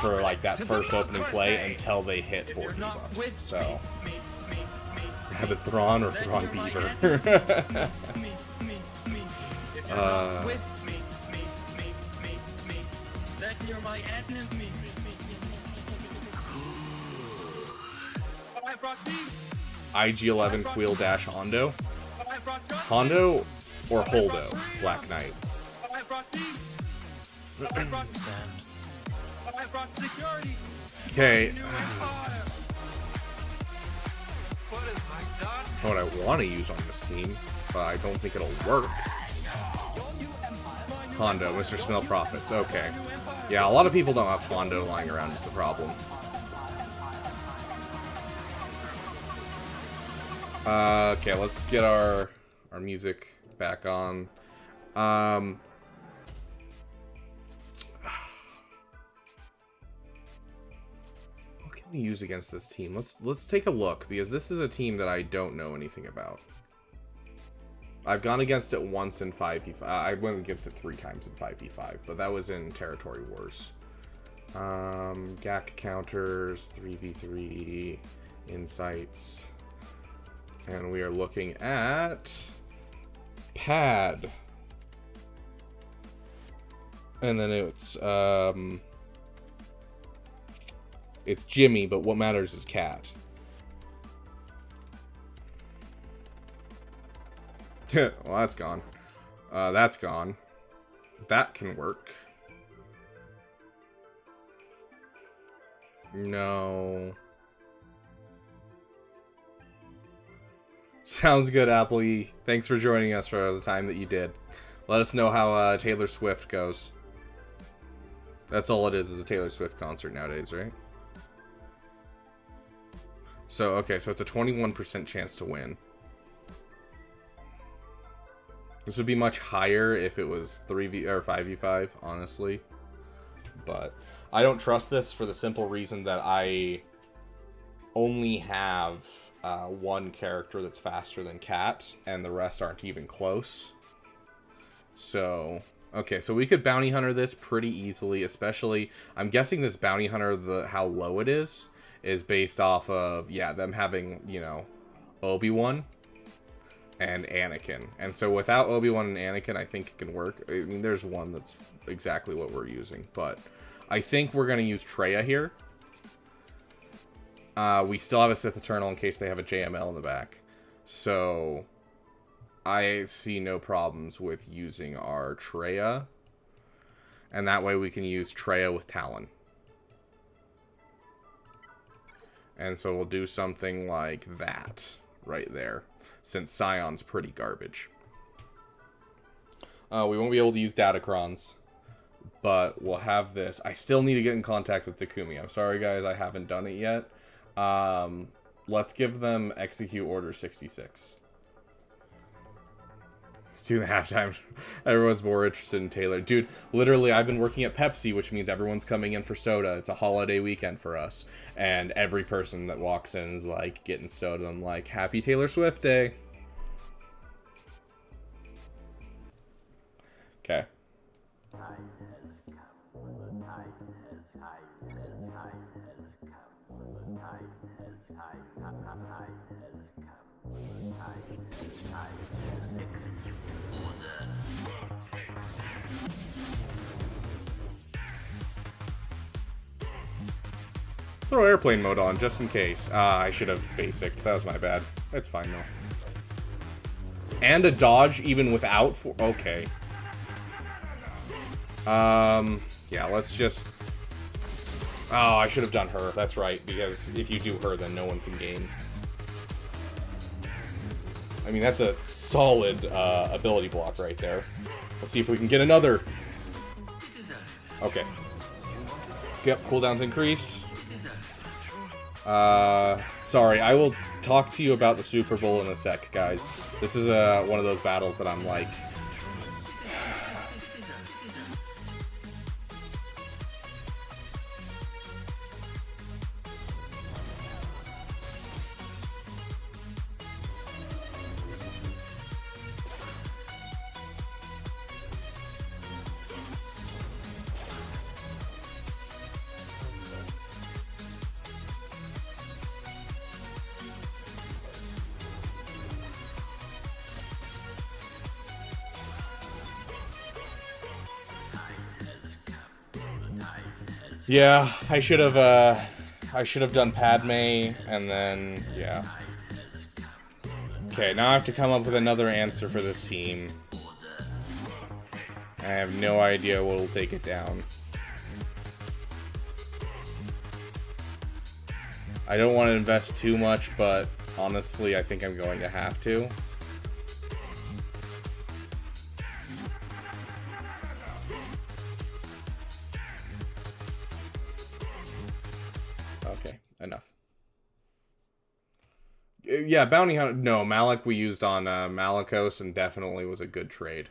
for like that first opening play until they hit 4 debuffs. So have it Thrawn or Thrawn Beaver. IG-11 Queel Dash Hondo. Hondo or Holdo, Black Knight. Okay. What I want to use on this team, but I don't think it'll work. Hondo, Mr. Smell Profits. Okay. Yeah, a lot of people don't have Hondo lying around is the problem. Okay, let's get our music back on. What can we use against this team? Let's take a look, because this is a team that I don't know anything about. I've gone against it once in 5v5. I went against it 3 times in 5v5, but that was in Territory Wars. GAC counters, 3v3, insights. And we are looking at Pad. And then it's Jimmy, but what matters is Cat. Well, that's gone. That's gone. That can work. No. Sounds good, Appley. Thanks for joining us for the time that you did. Let us know how Taylor Swift goes. That's all it is a Taylor Swift concert nowadays, right? So, okay, so it's a 21% chance to win. This would be much higher if it was 3v or 5v5, honestly. But I don't trust this for the simple reason that I only have one character that's faster than Cat, and the rest aren't even close. So, Okay, so we could bounty hunter this pretty easily, especially, I'm guessing this bounty hunter, how low it is based off of, yeah, them having, you know, Obi-Wan and Anakin. And so without Obi-Wan and Anakin, I think it can work. I mean, there's one that's exactly what we're using, but I think we're going to use Traya here. We still have a Sith Eternal in case they have a JML in the back. So I see no problems with using our Traya. And that way we can use Traya with Talon. And so we'll do something like that right there, since Scion's pretty garbage. We won't be able to use Datacrons, but we'll have this. I still need to get in contact with Takumi. I'm sorry, guys, I haven't done it yet. Let's give them Execute Order 66. It's 2.5 times. Everyone's more interested in Taylor. Dude, literally, I've been working at Pepsi, which means everyone's coming in for soda. It's a holiday weekend for us. And every person that walks in is, like, getting soda. I'm like, happy Taylor Swift Day. Okay. Throw airplane mode on, just in case. I should have basicked. That was my bad. It's fine, though. And a dodge, even without... Okay. Yeah, let's just... Oh, I should have done her. That's right, because if you do her, then no one can gain. I mean, that's a solid ability block right there. Let's see if we can get another. Okay. Yep, cooldown's increased. Sorry, I will talk to you about the Super Bowl in a sec, guys. This is one of those battles that I'm like... Yeah, I should have done Padme, and then, yeah. Okay, now I have to come up with another answer for this team. I have no idea what will take it down. I don't want to invest too much, but honestly, I think I'm going to have to. Okay, enough. Yeah, Bounty Hunter... No, Malik we used on Malicos and definitely was a good trade.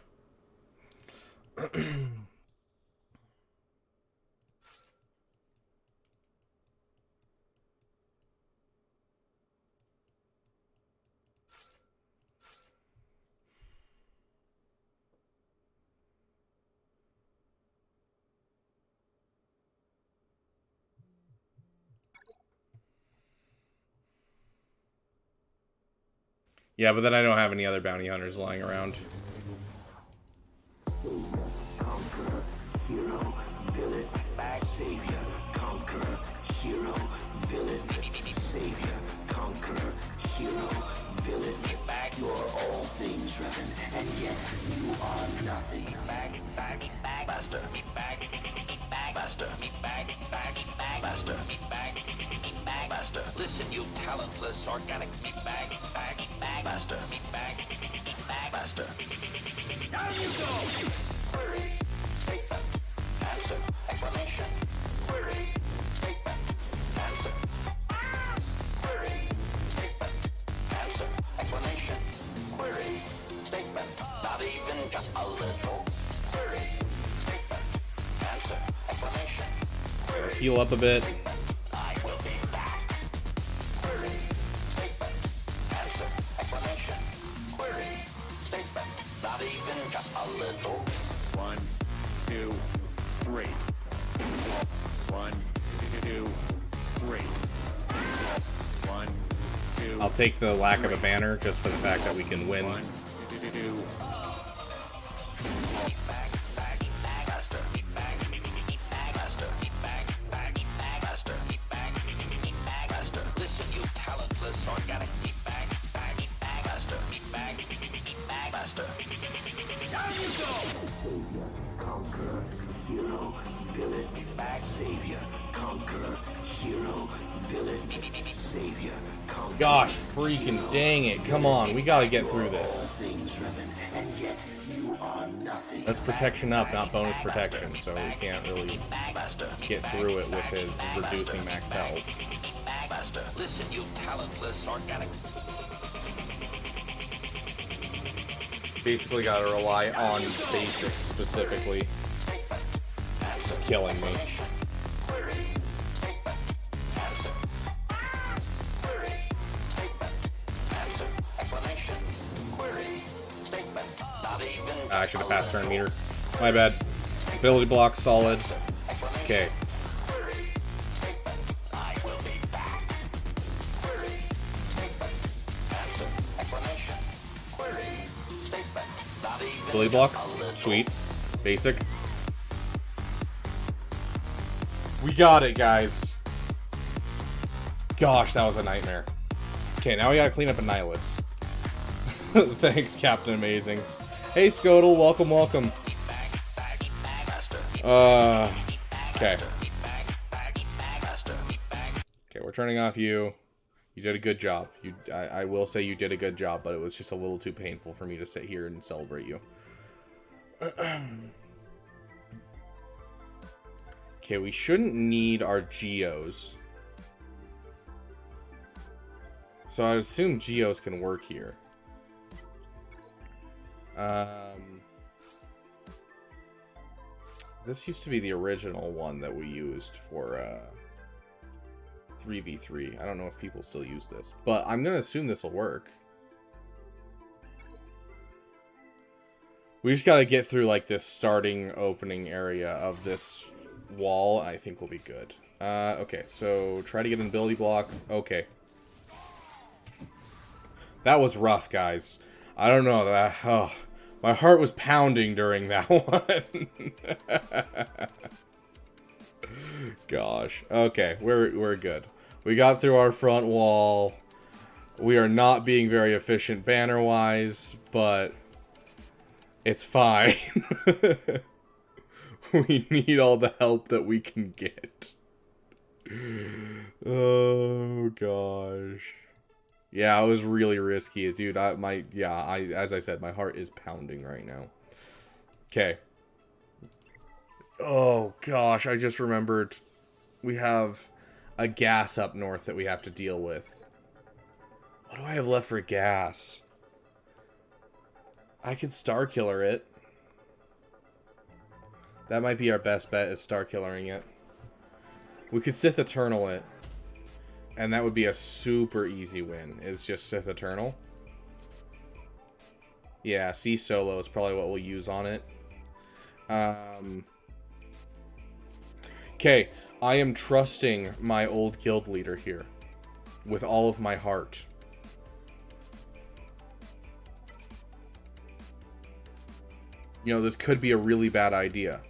Yeah, but then I don't have any other bounty hunters lying around. Conquer, hero, villain, back, savior, conquer, hero, villain, savior, conquer, hero, villain, back. You're all things, Revan, and yet you are nothing. Back, master, master, master. Listen, you talentless, organic meatbag, master, master. Down you go! Query, statement, answer, explanation. Query, statement, answer. Query, statement, answer, explanation. Query, statement, not even just a little. Query, statement, answer, explanation. Query, heal up a bit. I will be back. Query, statement, answer, explanation. Query, statement, not even just a little. 1 take the lack of a banner just for the fact that we can win. Conqueror, hero, villain, savior, conqueror, hero, villain, savior, conqueror. Gosh, freaking dang it. Come on, we gotta get through this. Things, Revan, and yet you are nothing. That's protection up, not bonus protection, so we can't really get through it with his reducing max health. Listen, you talentless organic. Basically gotta rely on basics specifically. Just killing me. I should have passed turn meter. My bad. Ability block solid. Okay. Ability block. Sweet. Basic. We got it, guys. Gosh, that was a nightmare. Okay, now we gotta clean up a Nihilus. Thanks, Captain Amazing. Hey, Skodal, welcome, welcome. Okay. Okay, we're turning off you. You did a good job. I will say you did a good job, but it was just a little too painful for me to sit here and celebrate you. Okay, we shouldn't need our Geos. So I assume Geos can work here. This used to be the original one that we used for 3v3. I don't know if people still use this, but I'm gonna assume this will work. We just gotta get through like this starting opening area of this wall. I think we'll be good. Okay, so try to get an ability block. Okay. That was rough, guys. I don't know that. Oh, my heart was pounding during that one. Gosh. Okay, we're good. We got through our front wall. We are not being very efficient banner-wise, but it's fine. We need all the help that we can get. Oh gosh. Yeah, it was really risky, dude. As I said, my heart is pounding right now. Okay. Oh gosh, I just remembered we have a gas up north that we have to deal with. What do I have left for gas? I could Star Killer it. That might be our best bet, is Star Killering it. We could Sith Eternal it. And that would be a super easy win, is just Sith Eternal. Yeah, C Solo is probably what we'll use on it. Okay, I am trusting my old guild leader here. With all of my heart. You know, this could be a really bad idea.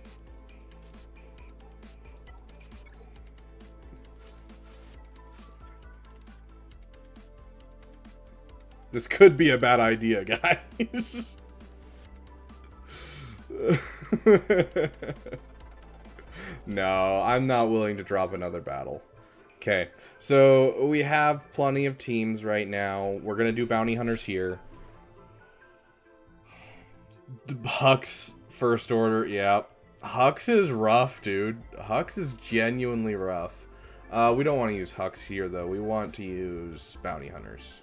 This could be a bad idea, guys. No, I'm not willing to drop another battle. Okay, so we have plenty of teams right now. We're going to do bounty hunters here. Hux, first order, yeah. Hux is rough, dude. Hux is genuinely rough. We don't want to use Hux here, though. We want to use bounty hunters.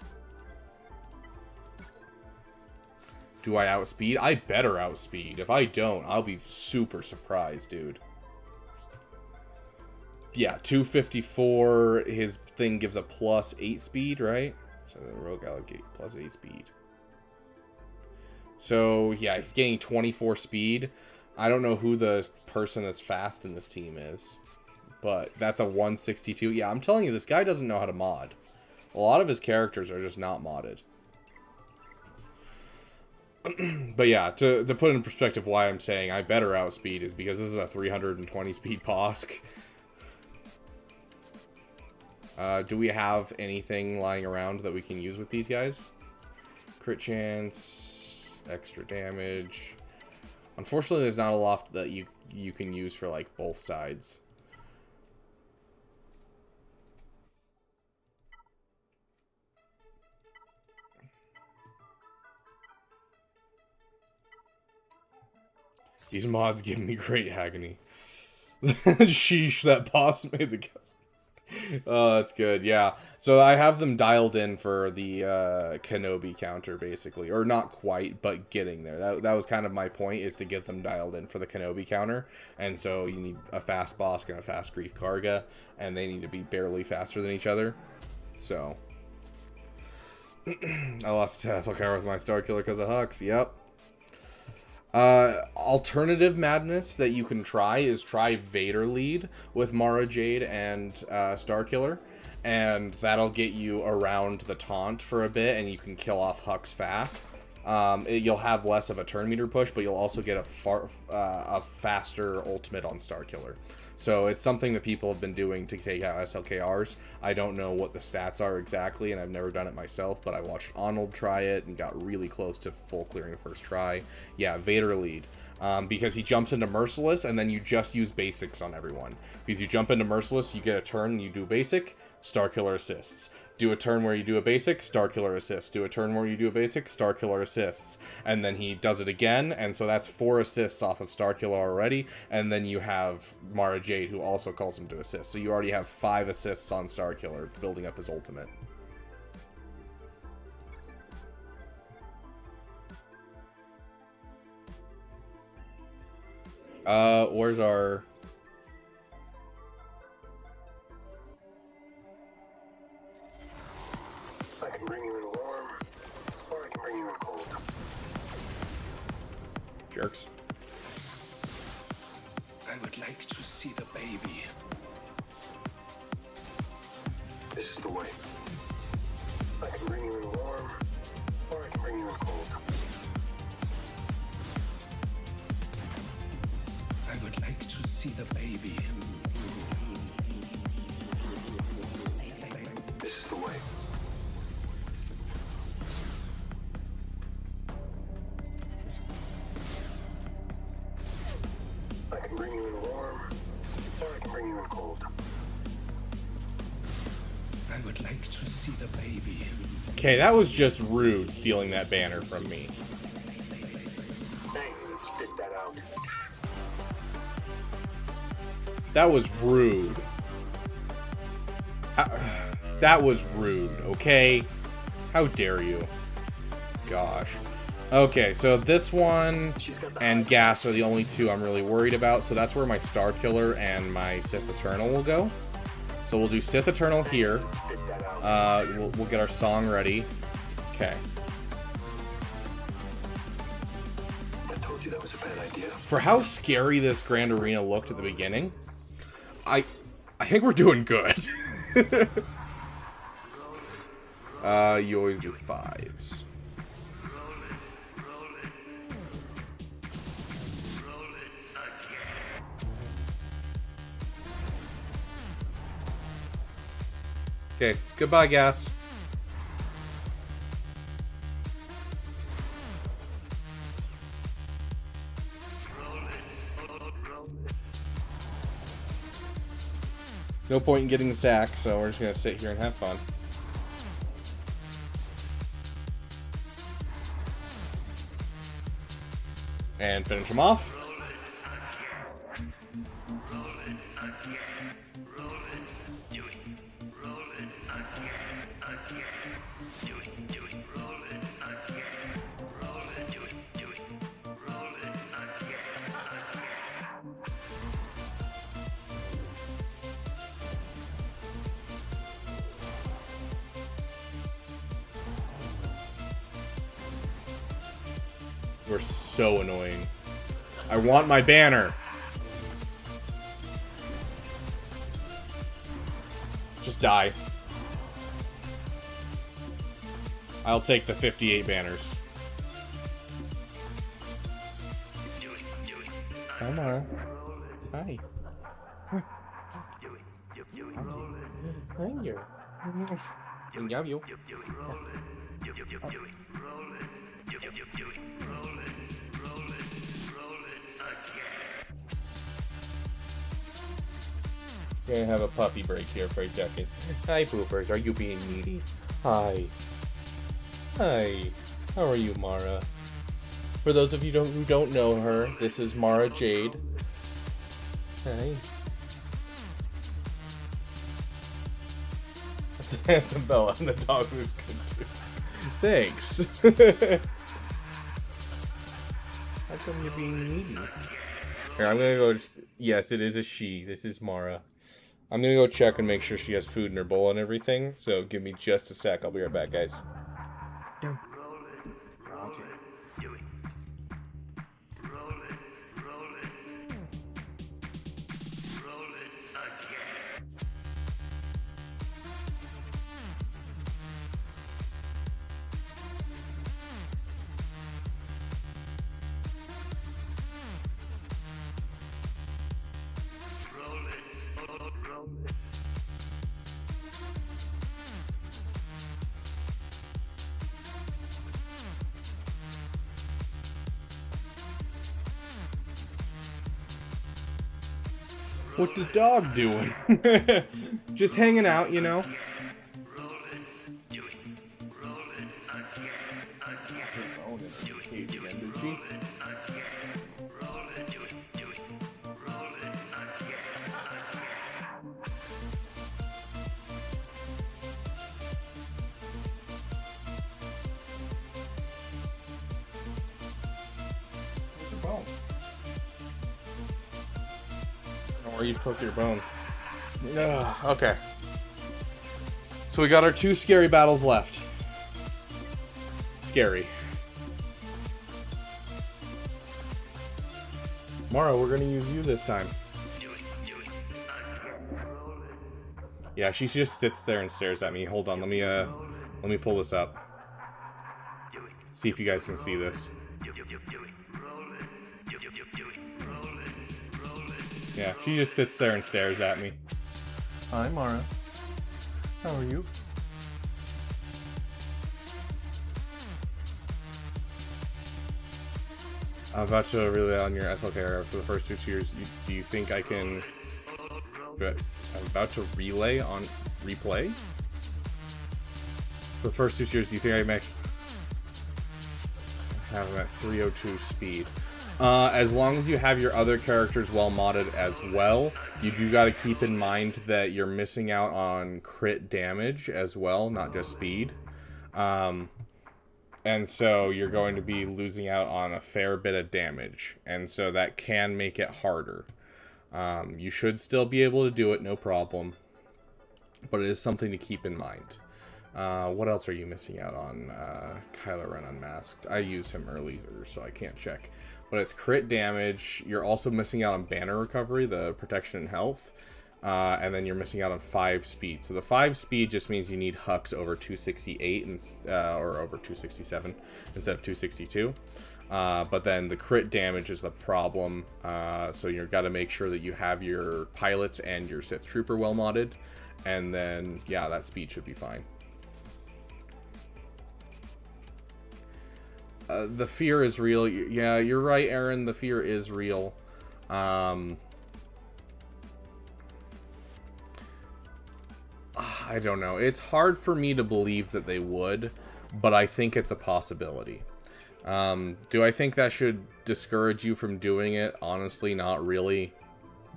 Do I outspeed? I better outspeed. If I don't, I'll be super surprised, dude. Yeah, 254. His thing gives a +8 speed, right? So the rogue alligator +8 speed. So, yeah, he's getting 24 speed. I don't know who the person that's fast in this team is. But that's a 162. Yeah, I'm telling you, this guy doesn't know how to mod. A lot of his characters are just not modded. But yeah, to put in perspective why I'm saying I better outspeed is because this is a 320 speed Posk. Do we have anything lying around that we can use with these guys? Crit chance, extra damage. Unfortunately, there's not a lot that you can use for like both sides. These mods give me great agony. Sheesh, that boss made the cut. Oh, that's good. Yeah. So I have them dialed in for the Kenobi counter, basically. Or not quite, but getting there. That was kind of my point, is to get them dialed in for the Kenobi counter. And so you need a fast Bosk and a fast Grief Karga, and they need to be barely faster than each other. So I lost to Tassel Car with my Star Killer because of Hux. Yep. Alternative madness that you can try is try Vader lead with Mara Jade and Starkiller, and that'll get you around the taunt for a bit, and you can kill off Hux fast. You'll have less of a turn meter push, but you'll also get a faster ultimate on Starkiller. So it's something that people have been doing to take out SLKRs. I don't know what the stats are exactly, and I've never done it myself, but I watched Arnold try it and got really close to full clearing the first try. Yeah, Vader lead. Because he jumps into Merciless, and then you just use basics on everyone. Because you jump into Merciless, you get a turn, and you do basic, Starkiller assists. Do a turn where you do a basic, Starkiller assists. Do a turn where you do a basic, Starkiller assists. And then he does it again, and so that's 4 assists off of Starkiller already. And then you have Mara Jade, who also calls him to assist. So you already have 5 assists on Starkiller, building up his ultimate. Where's our... I can bring you in warm, or I can bring you in cold. Jerks. I would like to see the baby. This is the way. I can bring you in warm, or I can bring you in cold. I would like to see the baby. This is the way. I can bring you in warm, or I can bring you in cold. I would like to see the baby. Okay, that was just rude, stealing that banner from me. Hey, spit that out. That was rude. That was rude, okay? How dare you? Gosh. Okay, so this one and Gas are the only two I'm really worried about, so that's where my Star Killer and my Sith Eternal will go. So we'll do Sith Eternal here. We'll get our song ready. Okay. I told you that was a bad idea. For how scary this Grand Arena looked at the beginning, I think we're doing good. You always do 5s. Okay, goodbye, Gas. No point in getting the sack, so we're just gonna sit here and have fun. And finish him off. We're so annoying. I want my banner. Just die. I'll take the 58 banners. Hi, Mara. Hi. Thank you. I love you. Gonna have a puppy break here for a second. Hi, poopers. Are you being needy? Hi. Hi. How are you, Mara? For those of you who don't know her, this is Mara Jade. Hi. That's a handsome Bella, and the dog was good too. Thanks. How come you're being needy? Here, I'm gonna go. Yes, it is a she. This is Mara. I'm gonna go check and make sure she has food in her bowl and everything. So give me just a sec. I'll be right back, guys. What the dog doing? Just hanging out, you know. Or you poke your bone. Ugh, okay. So we got our 2 scary battles left. Scary. Mara, we're gonna use you this time. Yeah, she just sits there and stares at me. Hold on, let me pull this up. See if you guys can see this. Yeah, she just sits there and stares at me. Hi, Mara. How are you? I'm about to relay on your SLK for the first 2 tiers. Do you think I can... I'm about to relay on... Replay? For the first 2 tiers, do you think I may... have them at 302 speed? As long as you have your other characters well modded as well, you do got to keep in mind that you're missing out on crit damage as well, not just speed. And so you're going to be losing out on a fair bit of damage, and so that can make it harder. You should still be able to do it, no problem, but it is something to keep in mind. What else are you missing out on? Kylo Ren Unmasked. I used him earlier, so I can't check. But it's crit damage. You're also missing out on banner recovery, the protection and health. And then you're missing out on 5 speed. So the 5 speed just means you need Hux over 268 and, or over 267 instead of 262. But then the crit damage is the problem. So you've got to make sure that you have your pilots and your Sith Trooper well modded. And then, yeah, that speed should be fine. The fear is real. Yeah, you're right, Aaron. The fear is real. I don't know. It's hard for me to believe that they would, but I think it's a possibility. Do I think that should discourage you from doing it? Honestly, not really.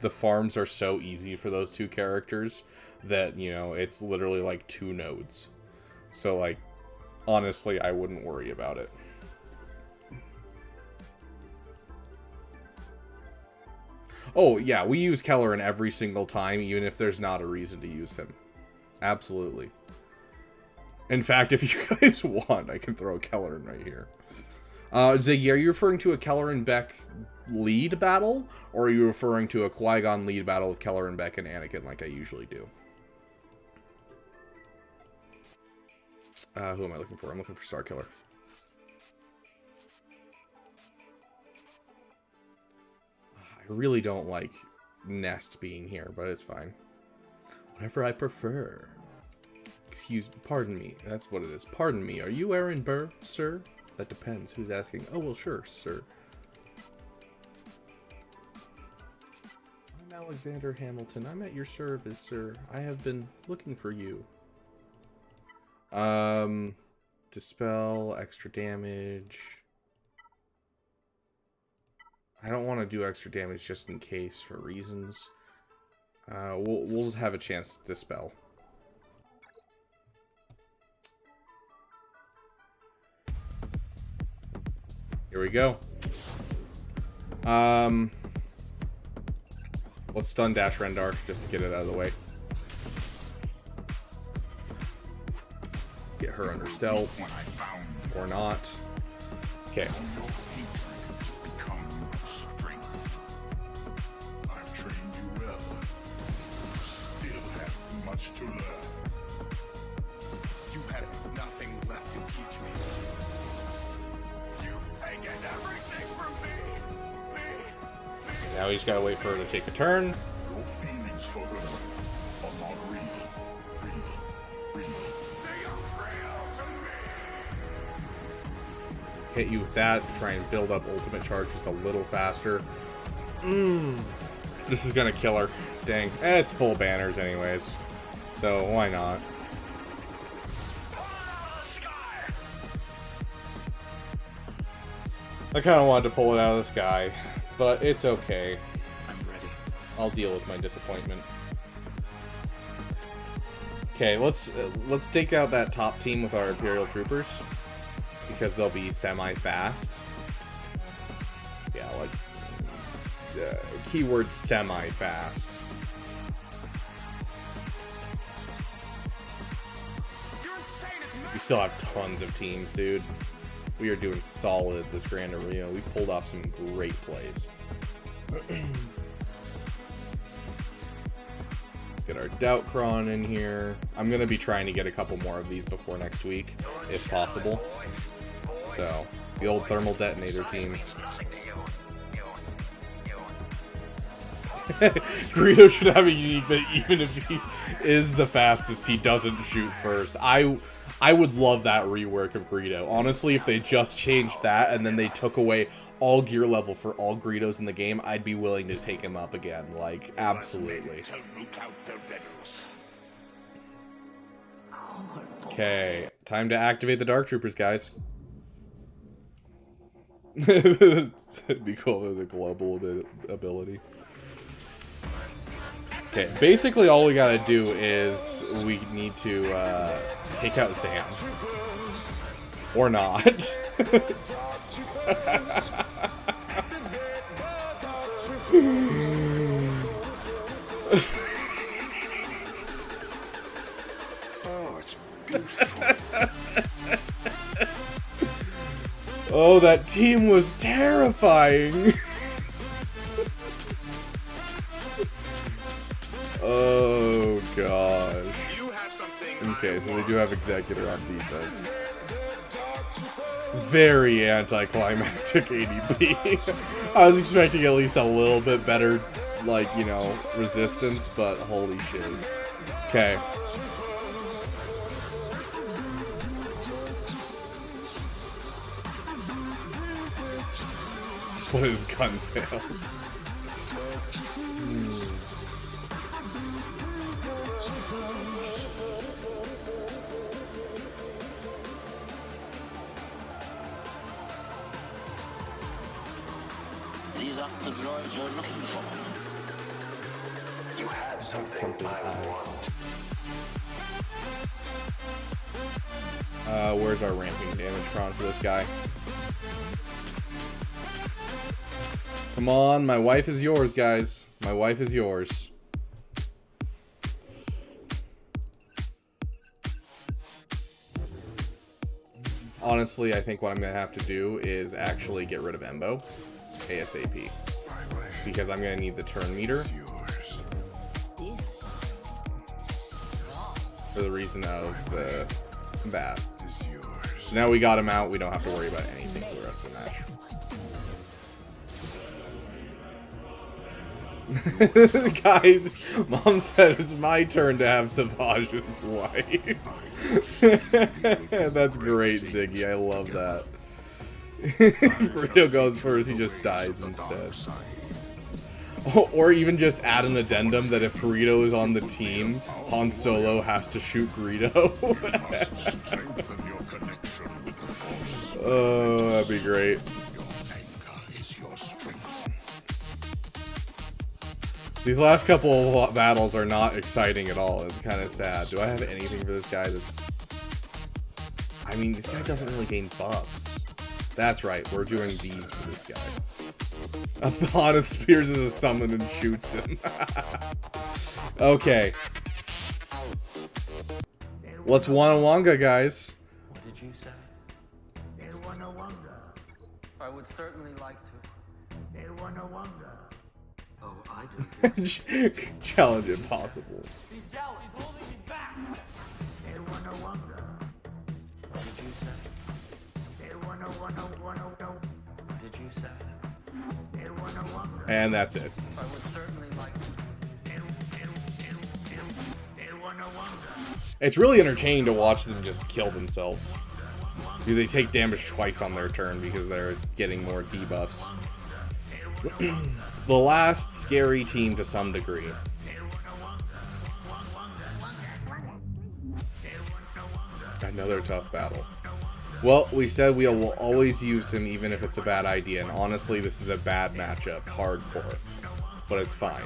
The farms are so easy for those 2 characters that, you know, it's literally like 2 nodes. So, like, honestly, I wouldn't worry about it. Oh, yeah, we use Kelleran every single time, even if there's not a reason to use him. Absolutely. In fact, if you guys want, I can throw a Kelleran right here. Ziggy, are you referring to a Kelleran Beck lead battle? Or are you referring to a Qui-Gon lead battle with Kelleran Beck and Anakin like I usually do? Who am I looking for? I'm looking for Star Killer. I really don't like Nest being here, but it's fine. Whatever I prefer. Pardon me. That's what it is. Pardon me. Are you Aaron Burr, sir? That depends. Who's asking? Oh, well, sure, sir. I'm Alexander Hamilton. I'm at your service, sir. I have been looking for you. Dispel, extra damage. I don't want to do extra damage just in case for reasons. We'll just have a chance to dispel. Here we go. Let's stun dash Rendar just to get it out of the way. Get her under stealth. Or not. Okay. I've trained you well. Still have much to learn. You have nothing left to teach me. You've taken everything from me. Now we just gotta wait for her to take a turn. Your feelings for her are not real. They are real to me. Hit you with that. Try and build up ultimate charge just a little faster. This is gonna kill her. Dang. It's full banners anyways. So why not? I kind of wanted to pull it out of the sky, but it's okay. I'm ready. I'll deal with my disappointment. Okay, let's take out that top team with our Imperial Troopers because they'll be semi-fast. Yeah, like keyword semi-fast. We still have tons of teams, dude. We are doing solid this Grand Arena. We pulled off some great plays. Get our Doubtcron in here. I'm going to be trying to get a couple more of these before next week, if possible. So, the old Thermal Detonator team. Greedo should have a unique that even if he is the fastest, he doesn't shoot first. I would love that rework of Greedo. Honestly, if they just changed that and then they took away all gear level for all Greedos in the game, I'd be willing to take him up again. Like, absolutely. Okay, time to activate the Dark Troopers, guys. It'd be cool if it was a global ability. Okay, basically all we gotta do is we need to take out Zam. Or not. Oh, that team was terrifying. Oh gosh. Okay, so they do have Executor on defense. Very anticlimactic ADP. I was expecting at least a little bit better, like, you know, resistance, but holy shiz. Okay. What his gun fails. These are the droids you're looking for. You have something I want. Where's our ramping damage cron for this guy? Come on, my wife is yours, guys. My wife is yours. Honestly, I think what I'm going to have to do is actually get rid of Embo ASAP. Because I'm going to need the turn meter. For the reason of the bad. is yours. So now we got him out. We don't have to worry about anything for the rest of the match. Guys, Mom said it's my turn to have Savage's wife. That's great, Ziggy. I love that. Burrito goes first, he just dies instead. Oh, or even just add an addendum that if Burrito is on the team, Han Solo has to shoot Greedo. Strengthen your connection with the Force. Oh, that'd be great. Your anger is your strength. These last couple of battles are not exciting at all. It's kind of sad. Do I have anything for this guy that's... I mean, this guy doesn't really gain buffs. That's right, we're doing these for this guy. Upon it spears as a summon and shoots him. Okay. Let's Wanawanga, guys. What did you say? I would certainly like to. Oh, I do. Challenge impossible. He's jealous. He's holding me back. What did you say? What did you say? And that's it. I would certainly like to. It's really entertaining to watch them just kill themselves. Because they take damage twice on their turn because they're getting more debuffs. The last scary team to some degree. Another tough battle. Well, we said we will always use him even if it's a bad idea, and honestly, this is a bad matchup, hardcore. But it's fine.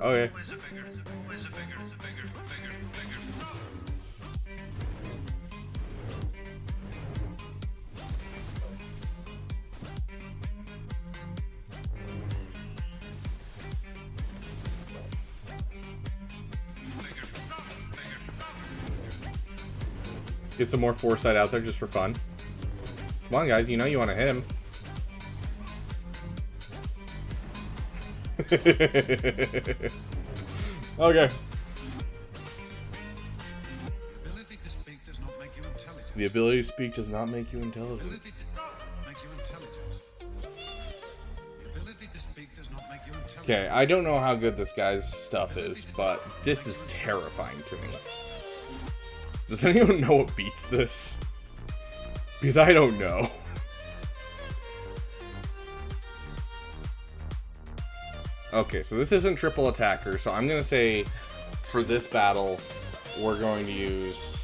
Okay. Get some more foresight out there just for fun. Come on, guys. You know you want to hit him. Okay. The ability to speak does not make you intelligent. Okay, I don't know how good this guy's stuff is, but this is terrifying to me. Does anyone know what beats this? Because I don't know. Okay, so this isn't triple attacker, so I'm gonna say for this battle, we're going to use...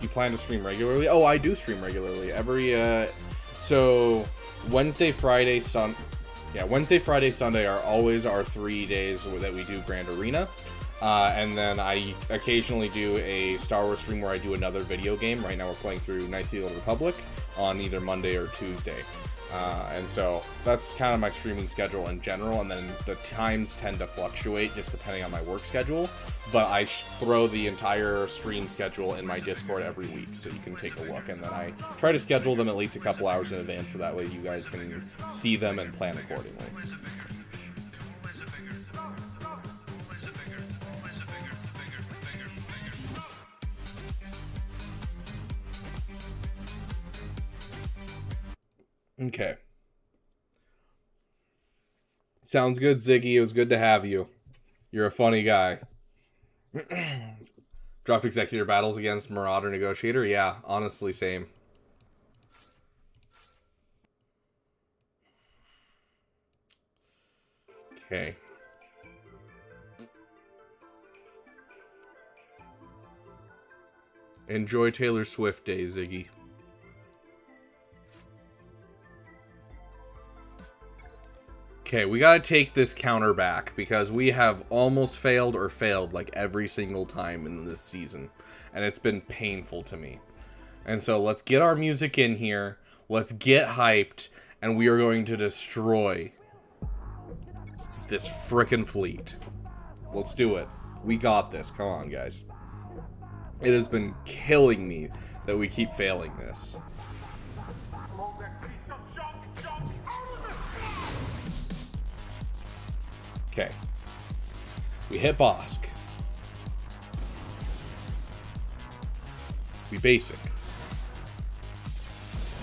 You plan to stream regularly? Oh, I do stream regularly. So Wednesday, Friday, Wednesday, Friday, Sunday are always our 3 days that we do Grand Arena. And then I occasionally do a Star Wars stream where I do another video game. Right now we're playing through Knights of the Old Republic on either Monday or Tuesday. And so that's kind of my streaming schedule in general, and then the times tend to fluctuate just depending on my work schedule, but I throw the entire stream schedule in my Discord every week so you can take a look, and then I try to schedule them at least a couple hours in advance so that way you guys can see them and plan accordingly. Okay. Sounds good, Ziggy. It was good to have you. You're a funny guy. Dropped Executor battles against Marauder Negotiator? Yeah, honestly, same. Okay. Enjoy Taylor Swift Day, Ziggy. Okay, we gotta take this counter back because we have almost failed or failed like every single time in this season. And it's been painful to me. And so let's get our music in here. Let's get hyped. And we are going to destroy this frickin' fleet. Let's do it. We got this. Come on, guys. It has been killing me that we keep failing this. Okay. We hit Bosk. We basic.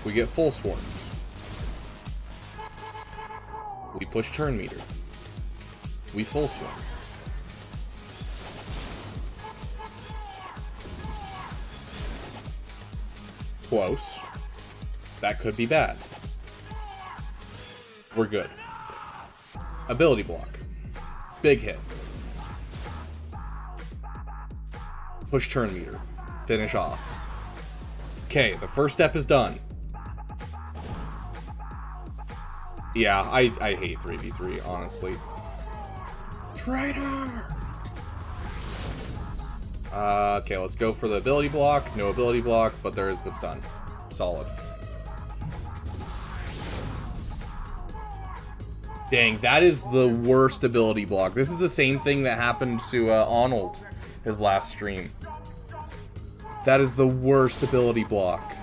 We get full swarmed. We push turn meter. We full swarm. Close. That could be bad. We're good. Ability block. Big hit. Push turn meter. Finish off. Okay, the first step is done. Yeah, I hate 3v3, honestly. Traitor! Okay, let's go for the ability block. No ability block, but there is the stun. Solid. Dang, that is the worst ability block. This is the same thing that happened to Arnold his last stream. That is the worst ability block.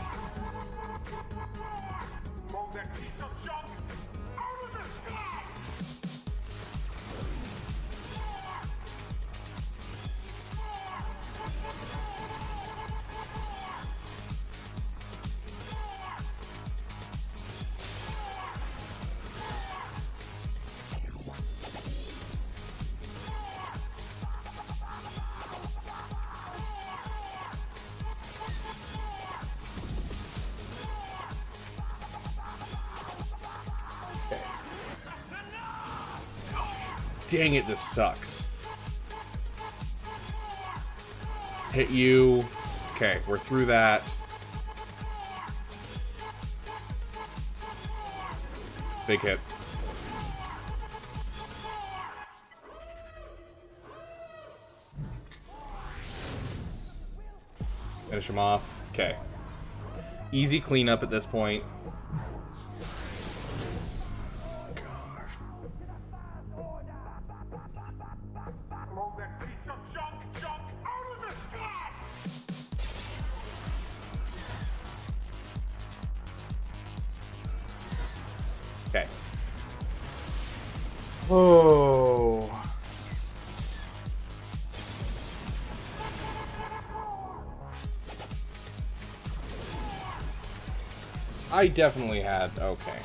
Dang it, this sucks. Hit you. Okay, we're through that. Big hit. Finish him off. Okay. Easy cleanup at this point. Okay. Oh. I definitely had, okay.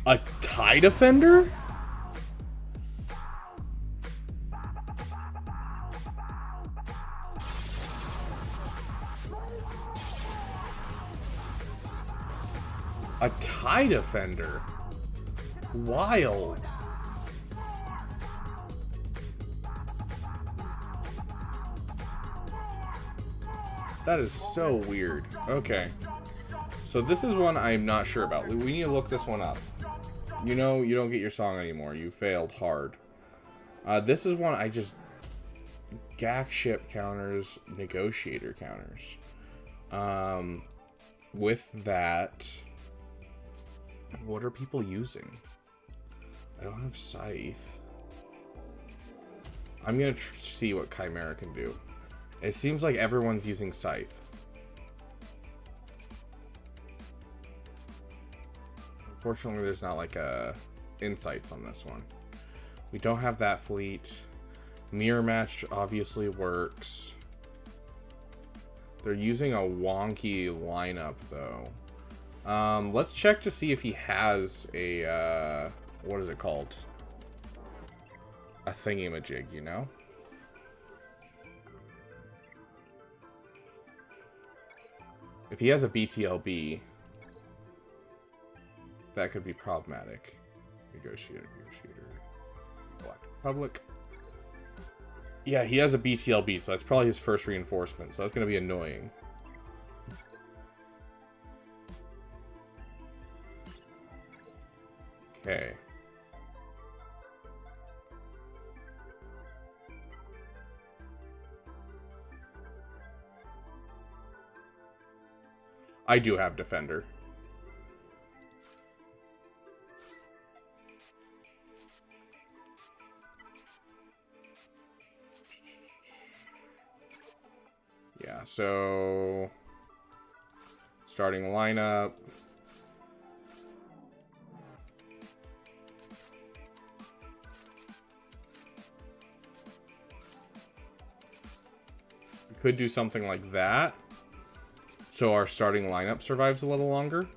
A TIE Defender? A TIE Defender? Wild. That is so weird. Okay. So this is one I'm not sure about. We need to look this one up. You know, you don't get your song anymore. You failed hard. This is one I just... GAC ship counters, negotiator counters. With that... What are people using? I don't have Scythe. I'm gonna see what Chimera can do. It seems like everyone's using Scythe. Unfortunately, there's not like insights on this one. We don't have that fleet. Mirror match obviously works. They're using a wonky lineup though. Let's check to see if he has a what is it called? A thingy-majig, you know? If he has a BTLB, that could be problematic. Negotiator. Black Republic. Yeah, he has a BTLB, so that's probably his first reinforcement, so that's going to be annoying. Okay. I do have Defender. Yeah, so starting lineup. We could do something like that, so our starting lineup survives a little longer.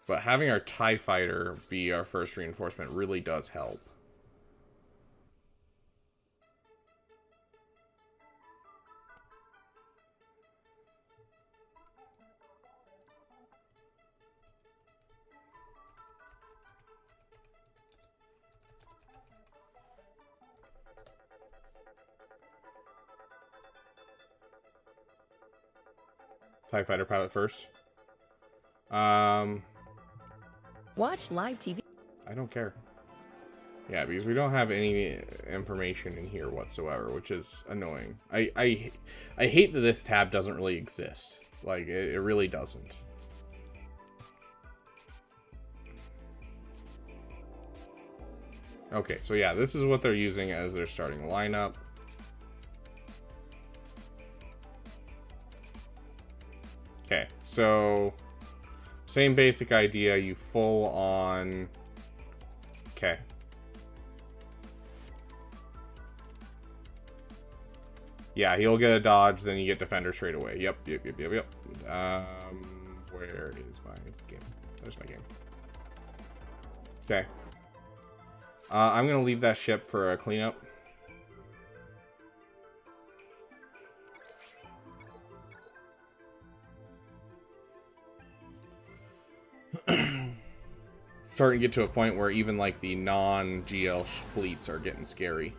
But having our TIE Fighter be our first reinforcement really does help. TIE Fighter pilot first. Watch live TV. I don't care. Yeah, because we don't have any information in here whatsoever, which is annoying. I hate that this tab doesn't really exist. Like, it really doesn't. Okay, so yeah, this is what they're using as their starting lineup. Okay, so same basic idea, you full on... Okay. Yeah, he'll get a dodge, then you get Defender straight away. Yep. Where is my game? There's my game. Okay. I'm gonna leave that ship for a cleanup. Starting to get to a point where even like the non-GL fleets are getting scary.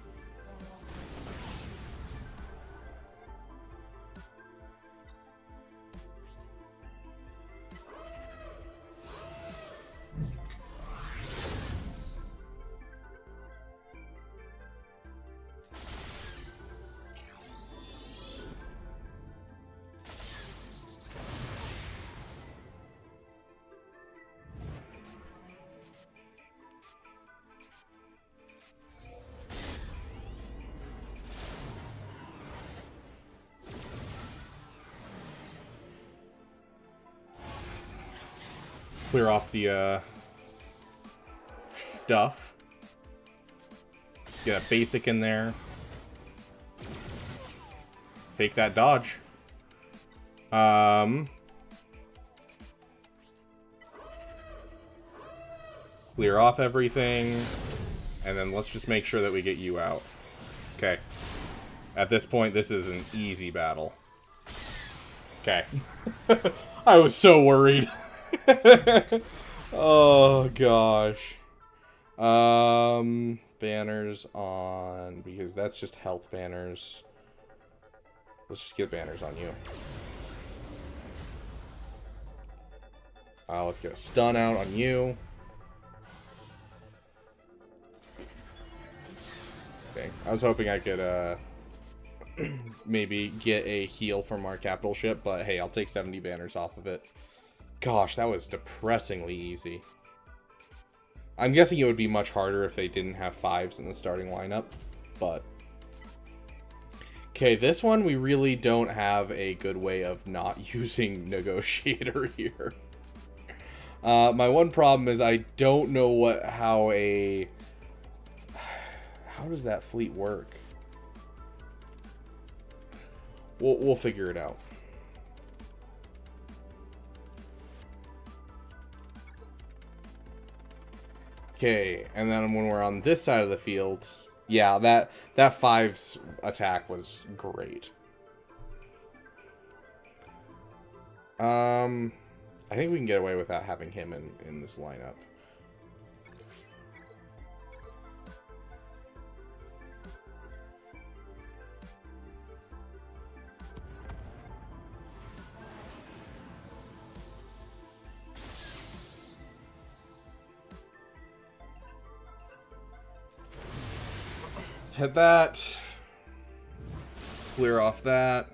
Clear off the stuff. Get a basic in there. Take that dodge. Clear off everything. And then let's just make sure that we get you out. Okay. At this point, this is an easy battle. Okay. I was so worried. Oh gosh. Banners on, because that's just health banners. Let's just get banners on you. Let's get a stun out on you. Okay, I was hoping I could maybe get a heal from our capital ship, but hey, I'll take 70 banners off of it. Gosh, that was depressingly easy. I'm guessing it would be much harder if they didn't have 5s in the starting lineup, but... Okay, this one we really don't have a good way of not using Negotiator here. My one problem is I don't know how does that fleet work? We'll figure it out. Okay, and then when we're on this side of the field, yeah, that 5's attack was great. I think we can get away without having him in this lineup. Let's hit that. Clear off that.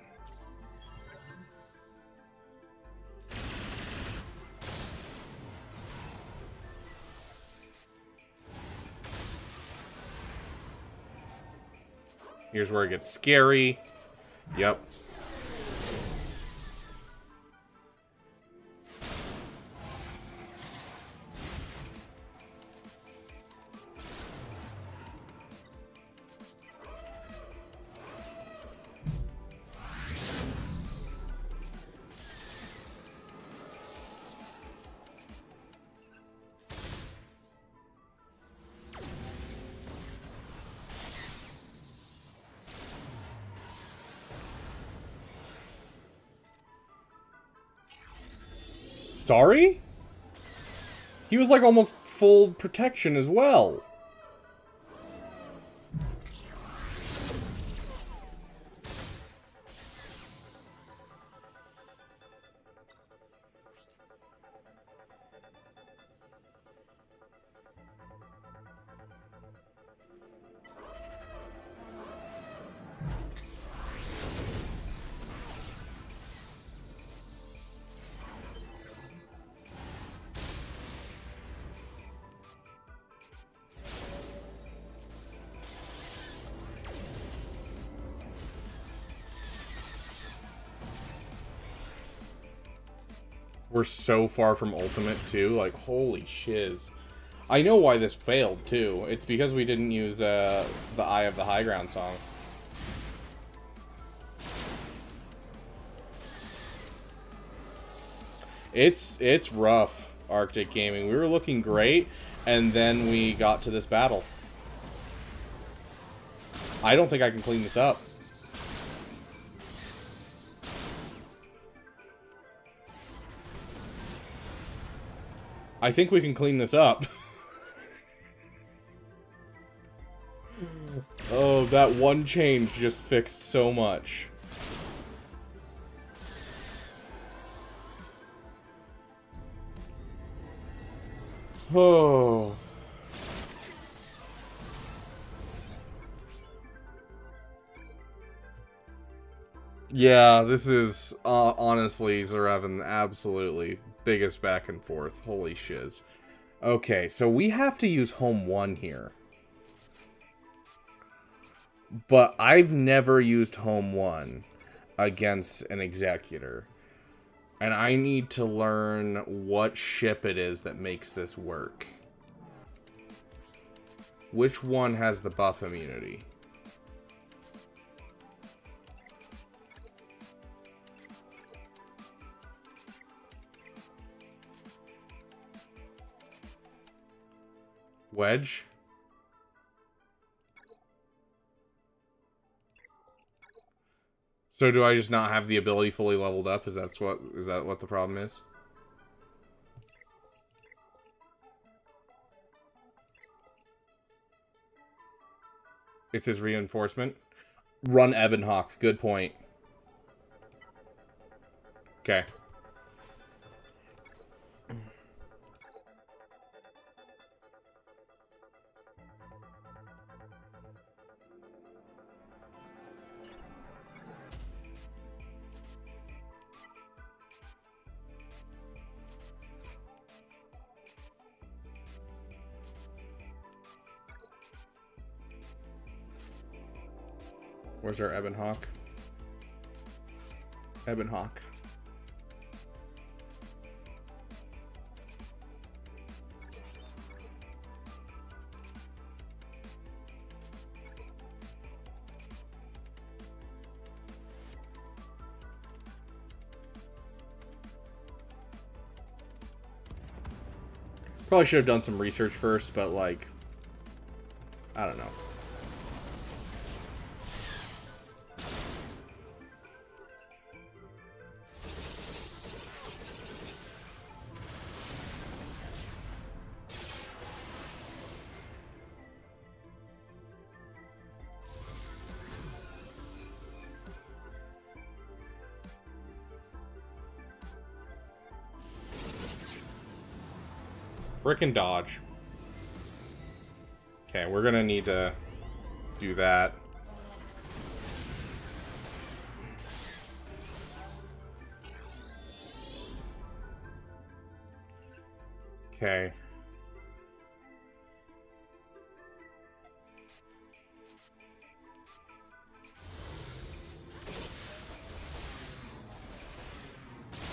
Here's where it gets scary. Yep. Starry? He was like almost full protection as well. We're so far from ultimate too, like holy shiz. I know why this failed too. It's because we didn't use the Eye of the High Ground song. It's rough, Arctic Gaming. We were looking great, and then we got to this battle. I don't think I can clean this up. I think we can clean this up. Oh, that one change just fixed so much. Oh. Yeah, this is honestly, Zarevan, absolutely biggest back and forth. Holy shiz. Okay, so we have to use home 1 here. But I've never used home 1 against an Executor. And I need to learn what ship it is that makes this work. Which one has the buff immunity? Wedge? So do I just not have the ability fully leveled up? Is that what the problem is? It's his reinforcement. Run Ebonhawk. Good point. Okay. Where's our Ebonhawk? Ebonhawk. Probably should have done some research first, but like, I don't know. Frickin' dodge. Okay, we're gonna need to do that. Okay.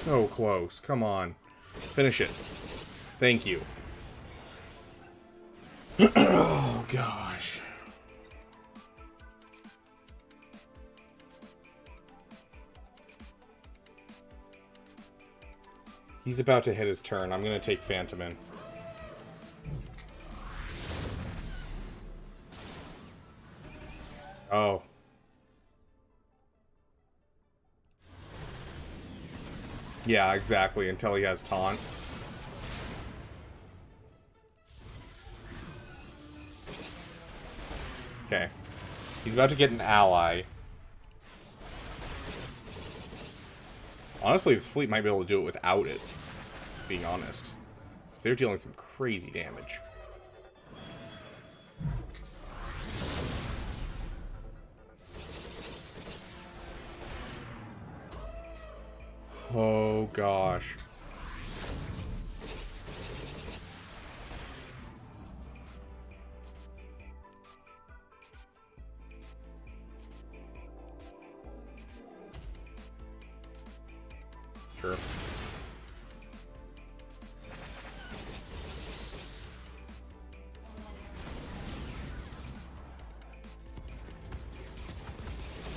So close. Come on. Finish it. Thank you. Oh, gosh. He's about to hit his turn. I'm going to take Phantom in. Oh. Yeah, exactly. Until he has taunt. Okay. He's about to get an ally. Honestly, this fleet might be able to do it without it, being honest. Because they're dealing some crazy damage. Oh, gosh. Sure.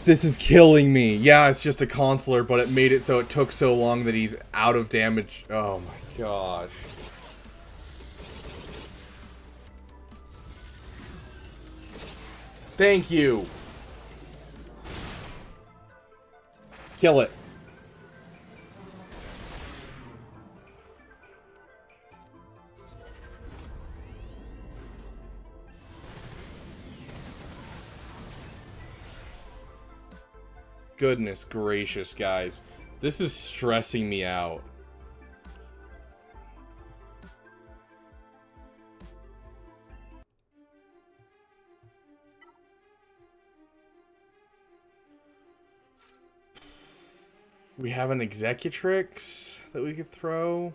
This is killing me. Yeah, it's just a consular, but it made it so it took so long that he's out of damage. Oh my gosh. Thank you. Kill it. Goodness gracious, guys. This is stressing me out. We have an Executrix that we could throw.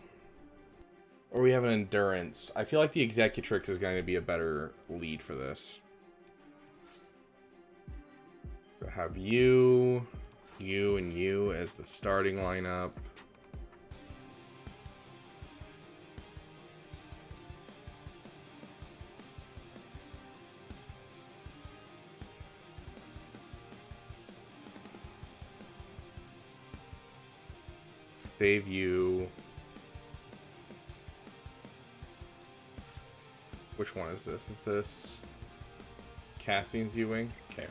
Or we have an Endurance. I feel like the Executrix is going to be a better lead for this. So have you, and you as the starting lineup. Save you. Which one is this? Is this Cassian's U-Wing? Okay.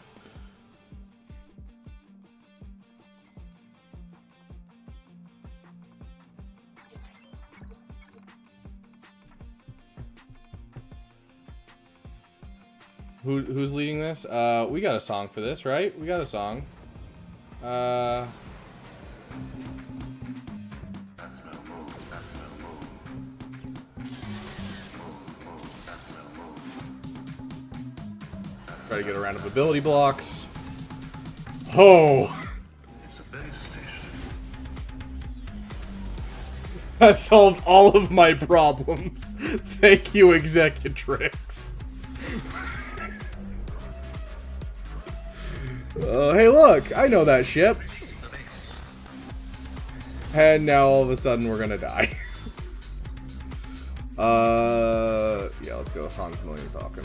Who's leading this? We got a song for this, right? We got a song. Try to get a round of ability blocks. Oh! It's a base station. That solved all of my problems. Thank you, Executrix. Hey look, I know that ship. And now all of a sudden we're gonna die. Yeah, let's go with Hans Millennium Falcon.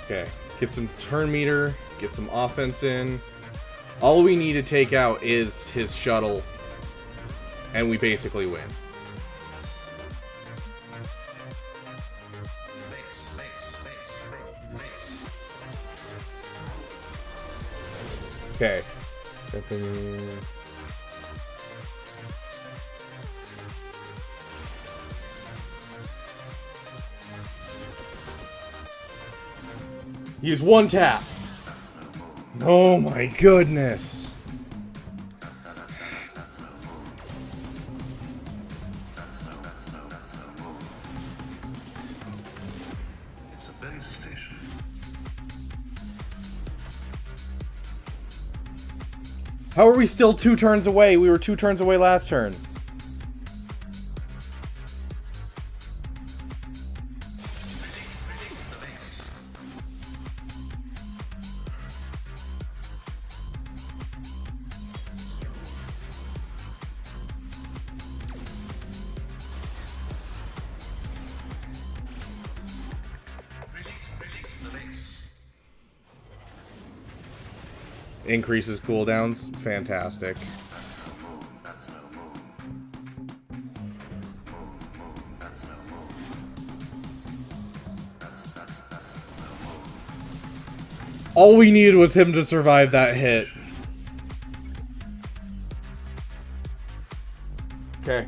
Okay, get some turn meter, get some offense in. All we need to take out is his shuttle, and we basically win. Okay. Use one tap. Oh my goodness. It's a base station. How are we still 2 turns away? We were 2 turns away last turn. Increases cooldowns. Fantastic. All we needed was him to survive that hit. Okay.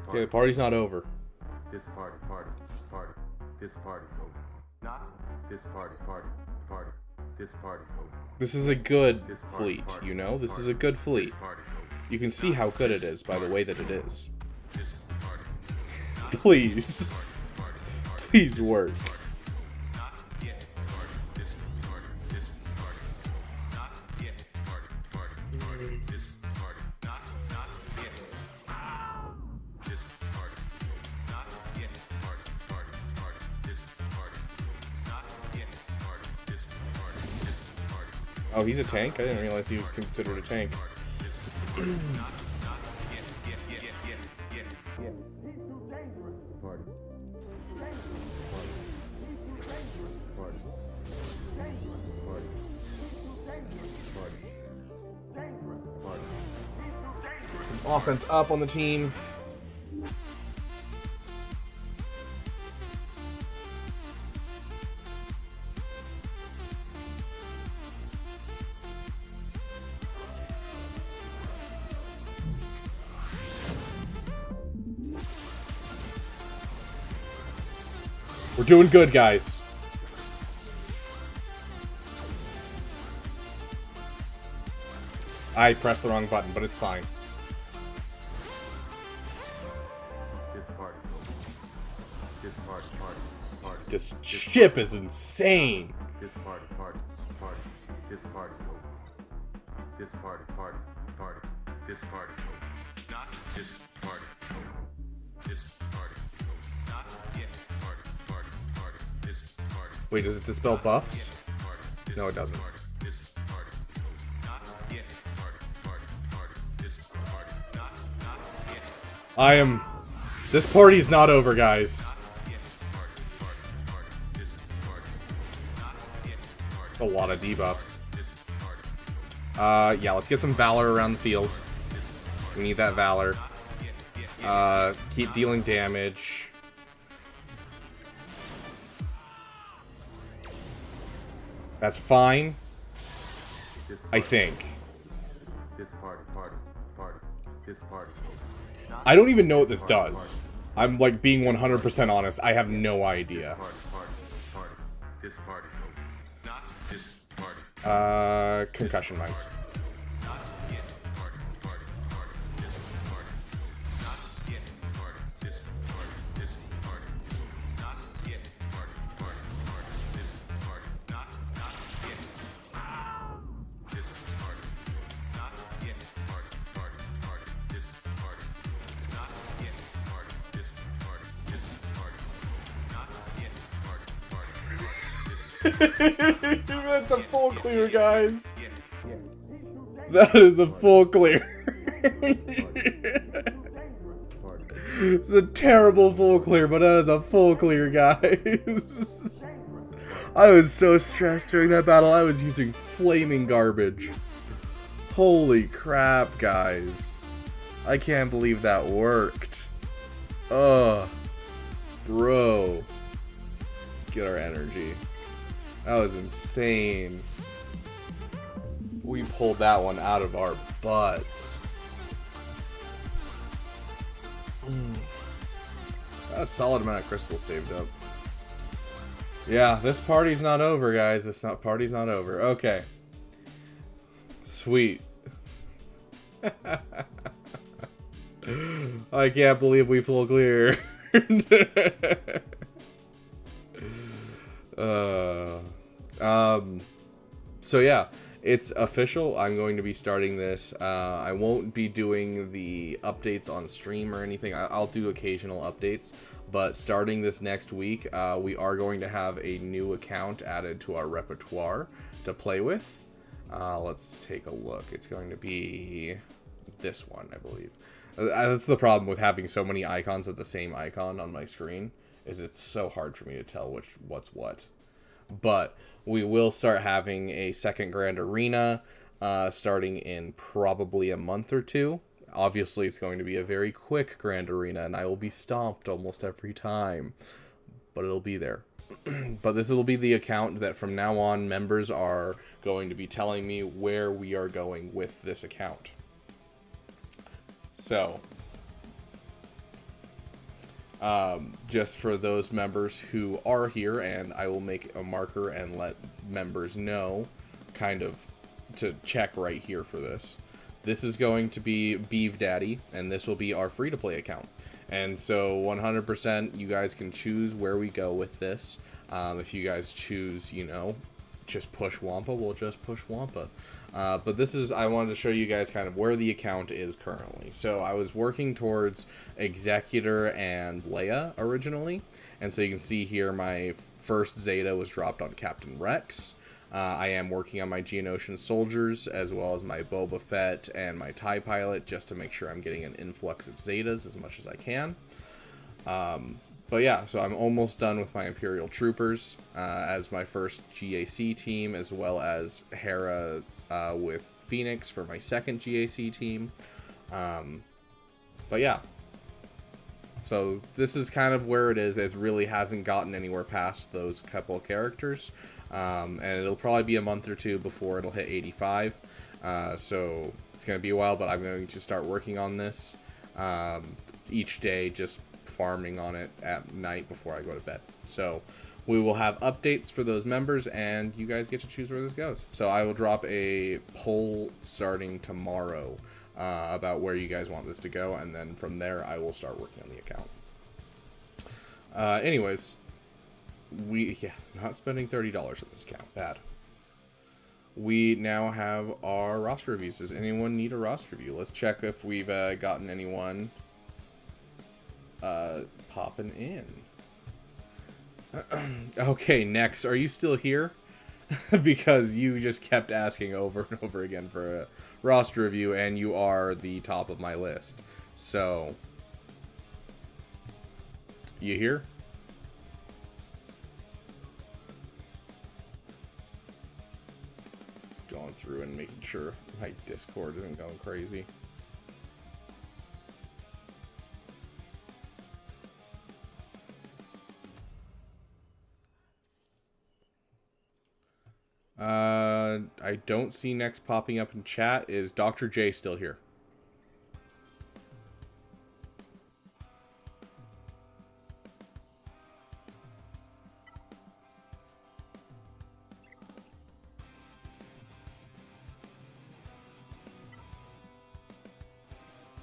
Okay, the party's not over. This party's over. This party's over. This is a good fleet, you know? This is a good fleet. You can see how good it is by the way that it is. Please. Please work. Oh, he's a tank? I didn't realize he was considered a tank. Offense up on the team. We're doing good, guys. I pressed the wrong button, but it's fine. This ship is insane. This party. This party's over. This party. This party's over. Not this party. This party. Not yet. Party. This party. Wait, does it dispel buffs? No, it doesn't. This party. Not yet. Party. This party. Not yet. This party's not over, guys. A lot of debuffs. Yeah, let's get some Valor around the field. We need that Valor. Keep dealing damage. That's fine. I think. I don't even know what this does. I'm like being 100% honest. I have no idea. This party's over. Not this party. Concussion mines. Not yet. Party. This party. Not yet. Party. This party. This party. Not yet. Party. This party. Not yet. This party. Not yet. Party. This party. Not yet. Party. This party. This party. Not yet. Party. That's a full clear, guys. That is a full clear. It's a terrible full clear, but that is a full clear, guys. I was so stressed during that battle. I was using flaming garbage. Holy crap, guys. I can't believe that worked. Ugh. Bro. Get our energy. That was insane. We pulled that one out of our butts. That's a solid amount of crystals saved up. Yeah, this party's not over, guys. Party's not over. Okay. Sweet. I can't believe we flew clear. uh, so yeah, it's official. I'm going to be starting this. I won't be doing the updates on stream or anything. I'll do occasional updates, but starting this next week, we are going to have a new account added to our repertoire to play with. Let's take a look. It's going to be this one, I believe. That's the problem with having so many icons of the same icon on my screen, is it's so hard for me to tell what's what. But we will start having a second Grand Arena starting in probably a month or two. Obviously, it's going to be a very quick Grand Arena, and I will be stomped almost every time. But it'll be there. But this will be the account that from now on, members are going to be telling me where we are going with this account. So, just for those members who are here, and I will make a marker and let members know, kind of, to check right here for this. This is going to be Beeve Daddy, and this will be our free-to-play account. And so 100% you guys can choose where we go with this. If you guys choose, you know, just push Wampa, we'll just push Wampa. But this is, I wanted to show you guys kind of where the account is currently. So I was working towards Executor and Leia originally. And so you can see here my first Zeta was dropped on Captain Rex. I am working on my Geonosian soldiers, as well as my Boba Fett and my TIE pilot, just to make sure I'm getting an influx of Zetas as much as I can. But yeah, so I'm almost done with my Imperial Troopers as my first GAC team, as well as Hera with Phoenix for my second GAC team. But yeah, so this is kind of where it is. It really hasn't gotten anywhere past those couple of characters. And it'll probably be a month or two before it'll hit 85. So it's going to be a while, but I'm going to start working on this each day, just farming on it at night before I go to bed. So we will have updates for those members, and you guys get to choose where this goes. So I will drop a poll starting tomorrow about where you guys want this to go, and then from there I will start working on the account. Anyways, not spending $30 on this account, bad. We now have our roster reviews. Does anyone need a roster review? Let's check if we've gotten anyone popping in. Okay, Nex, are you still here? Because you just kept asking over and over again for a roster review, and you are the top of my list. So, you here? Just going through and making sure my Discord isn't going crazy. I don't see next popping up in chat. Is Dr. J still here?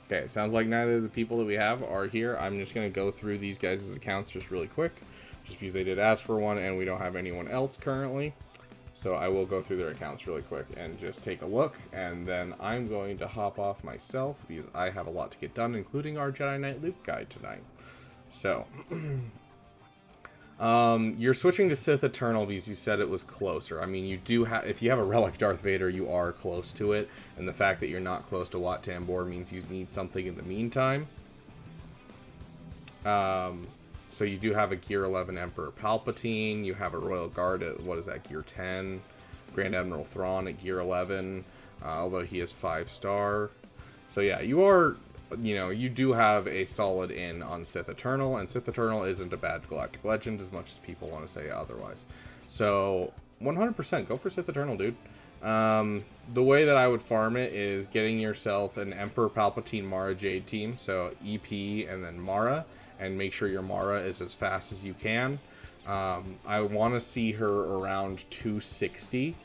Okay, it sounds like neither of the people that we have are here. I'm just going to go through these guys' accounts just really quick, just because they did ask for one and we don't have anyone else currently. So I will go through their accounts really quick and just take a look, and then I'm going to hop off myself because I have a lot to get done, including our Jedi Knight Luke guide tonight. So, you're switching to Sith Eternal because you said it was closer. I mean, you do have, if you have a Relic Darth Vader, you are close to it, and the fact that you're not close to Wat Tambor means you need something in the meantime. So you do have a Gear 11 Emperor Palpatine, you have a Royal Guard at, what is that, Gear 10, Grand Admiral Thrawn at Gear 11, although he is 5-star. So yeah, you are, you know, you do have a solid in on Sith Eternal, and Sith Eternal isn't a bad Galactic Legend as much as people want to say otherwise. So 100% go for Sith Eternal, dude. The way that I would farm it is getting yourself an Emperor Palpatine Mara Jade team, so EP and then Mara, and make sure your Mara is as fast as you can. I want to see her around 260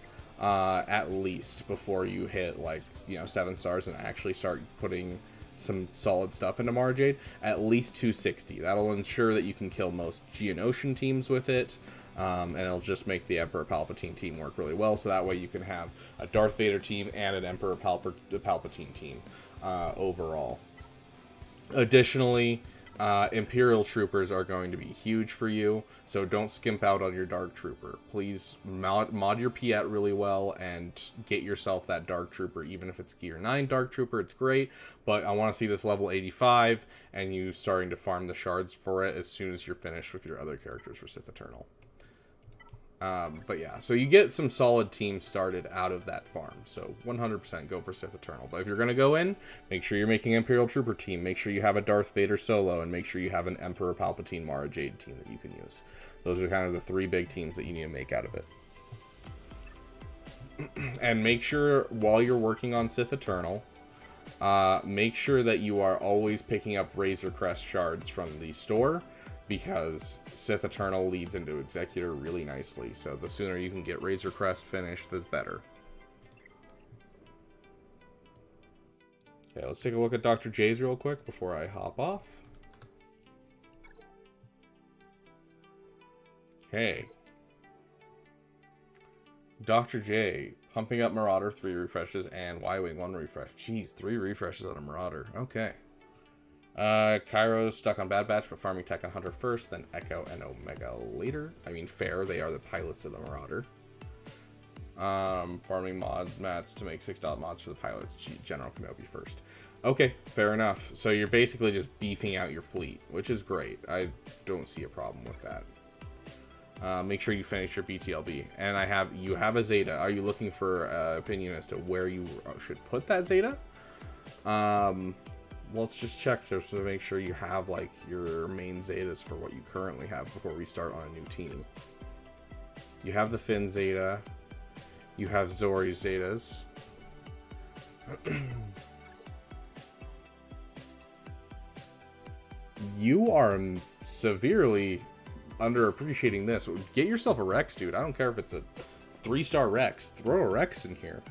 at least, before you hit like 7 stars and actually start putting some solid stuff into Mara Jade. At least 260. That'll ensure that you can kill most Geonosian teams with it. And it'll just make the Emperor Palpatine team work really well, so that way you can have a Darth Vader team and an Emperor Palpatine team overall. Additionally, Imperial Troopers are going to be huge for you, so don't skimp out on your Dark Trooper. Please mod your Piet really well and get yourself that Dark Trooper. Even if it's Gear 9 Dark Trooper, it's great, but I want to see this level 85 and you starting to farm the shards for it as soon as you're finished with your other characters for Sith Eternal. But yeah, so you get some solid teams started out of that farm. So 100% go for Sith Eternal. But if you're going to go in, make sure you're making Imperial Trooper team. Make sure you have a Darth Vader solo. And make sure you have an Emperor Palpatine Mara Jade team that you can use. Those are kind of the 3 big teams that you need to make out of it. And make sure, while you're working on Sith Eternal, make sure that you are always picking up Razor Crest shards from the store, because Sith Eternal leads into Executor really nicely. So the sooner you can get Razor Crest finished, the better. Okay, let's take a look at Dr. J's real quick before I hop off. Okay. Dr. J, pumping up Marauder 3 refreshes and Y-Wing 1 refresh. Jeez, 3 refreshes on a Marauder. Okay. Kairo's stuck on Bad Batch, but farming Tech and Hunter first, then Echo and Omega later. I mean, fair, they are the pilots of the Marauder. Farming mats to make 6 mods for the pilots, General Kenobi first. Okay, fair enough. So you're basically just beefing out your fleet, which is great. I don't see a problem with that. Make sure you finish your BTLB. And you have a Zeta. Are you looking for opinion as to where you should put that Zeta? Let's just check just to make sure you have like your main Zetas for what you currently have before we start on a new team. You have the Finn Zeta. You have Zori Zetas. You are severely underappreciating this. Get yourself a Rex, dude. I don't care if it's a 3-star Rex. Throw a Rex in here.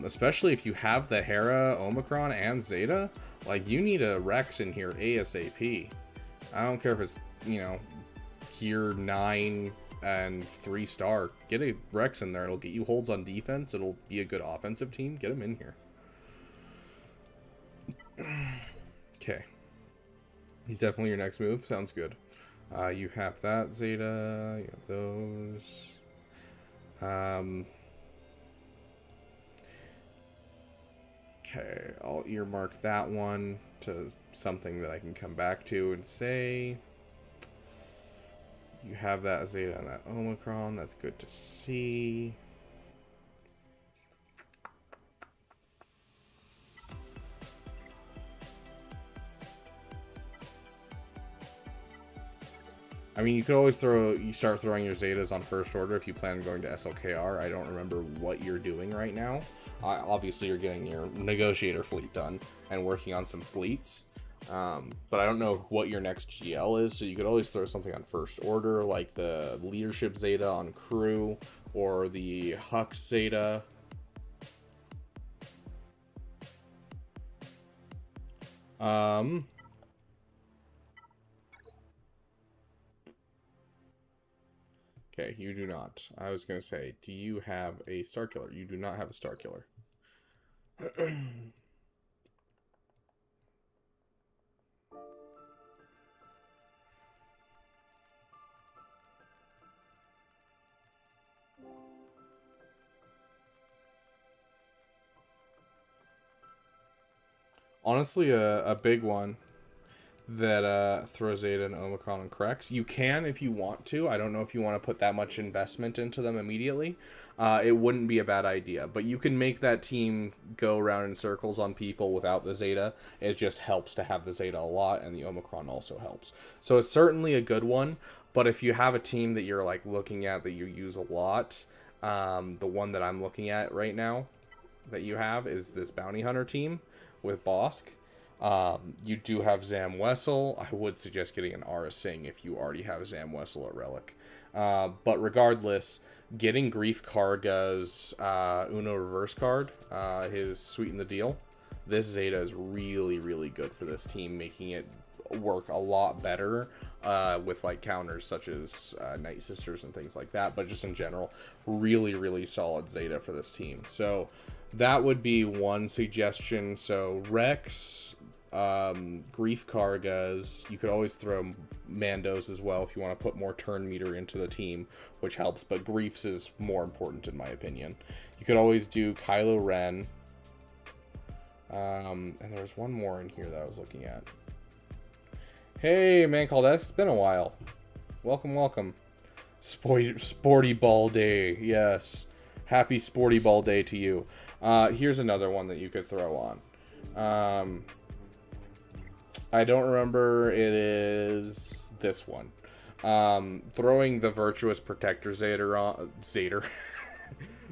Especially if you have the Hera, Omicron, and Zeta. Like, you need a Rex in here ASAP. I don't care if it's, Gear 9 and 3-star. Get a Rex in there. It'll get you holds on defense. It'll be a good offensive team. Get him in here. Okay. He's definitely your next move. Sounds good. You have that Zeta. You have those. Okay, I'll earmark that one to something that I can come back to and say, you have that Zeta and that Omicron. That's good to see. I mean, you could always start throwing your Zetas on first order if you plan on going to SLKR. I don't remember what you're doing right now. Obviously, you're getting your negotiator fleet done and working on some fleets. But I don't know what your next GL is, so you could always throw something on first order, like the leadership Zeta on crew, or the Hux Zeta. Okay, you do not. I was going to say, do you have a Star Killer? You do not have a Star Killer. Honestly, a big one that throws Zeta and Omicron and Krex. You can if you want to. I don't know if you want to put that much investment into them immediately. It wouldn't be a bad idea. But you can make that team go around in circles on people without the Zeta. It just helps to have the Zeta a lot, and the Omicron also helps. So it's certainly a good one. But if you have a team that you're like looking at that you use a lot, the one that I'm looking at right now that you have is this Bounty Hunter team with Bosk. You do have Zam Wessel. I would suggest getting an Aura Sing if you already have Zam Wessel at Relic. But regardless, getting Grief Karga's Uno reverse card, his Sweeten the Deal, this Zeta is really, really good for this team, making it work a lot better with like counters such as Night Sisters and things like that. But just in general, really, really solid Zeta for this team. So that would be one suggestion. So Rex, Grief Kargas, you could always throw Mandos as well if you want to put more turn meter into the team, which helps, but Griefs is more important in my opinion. You could always do Kylo Ren, and there's one more in here that I was looking at. Hey, man called S, it's been a while. Welcome, welcome. Sporty Ball Day, yes. Happy Sporty Ball Day to you. Here's another one that you could throw on. I don't remember, it is this one. Throwing the Virtuous Protector Zeta on...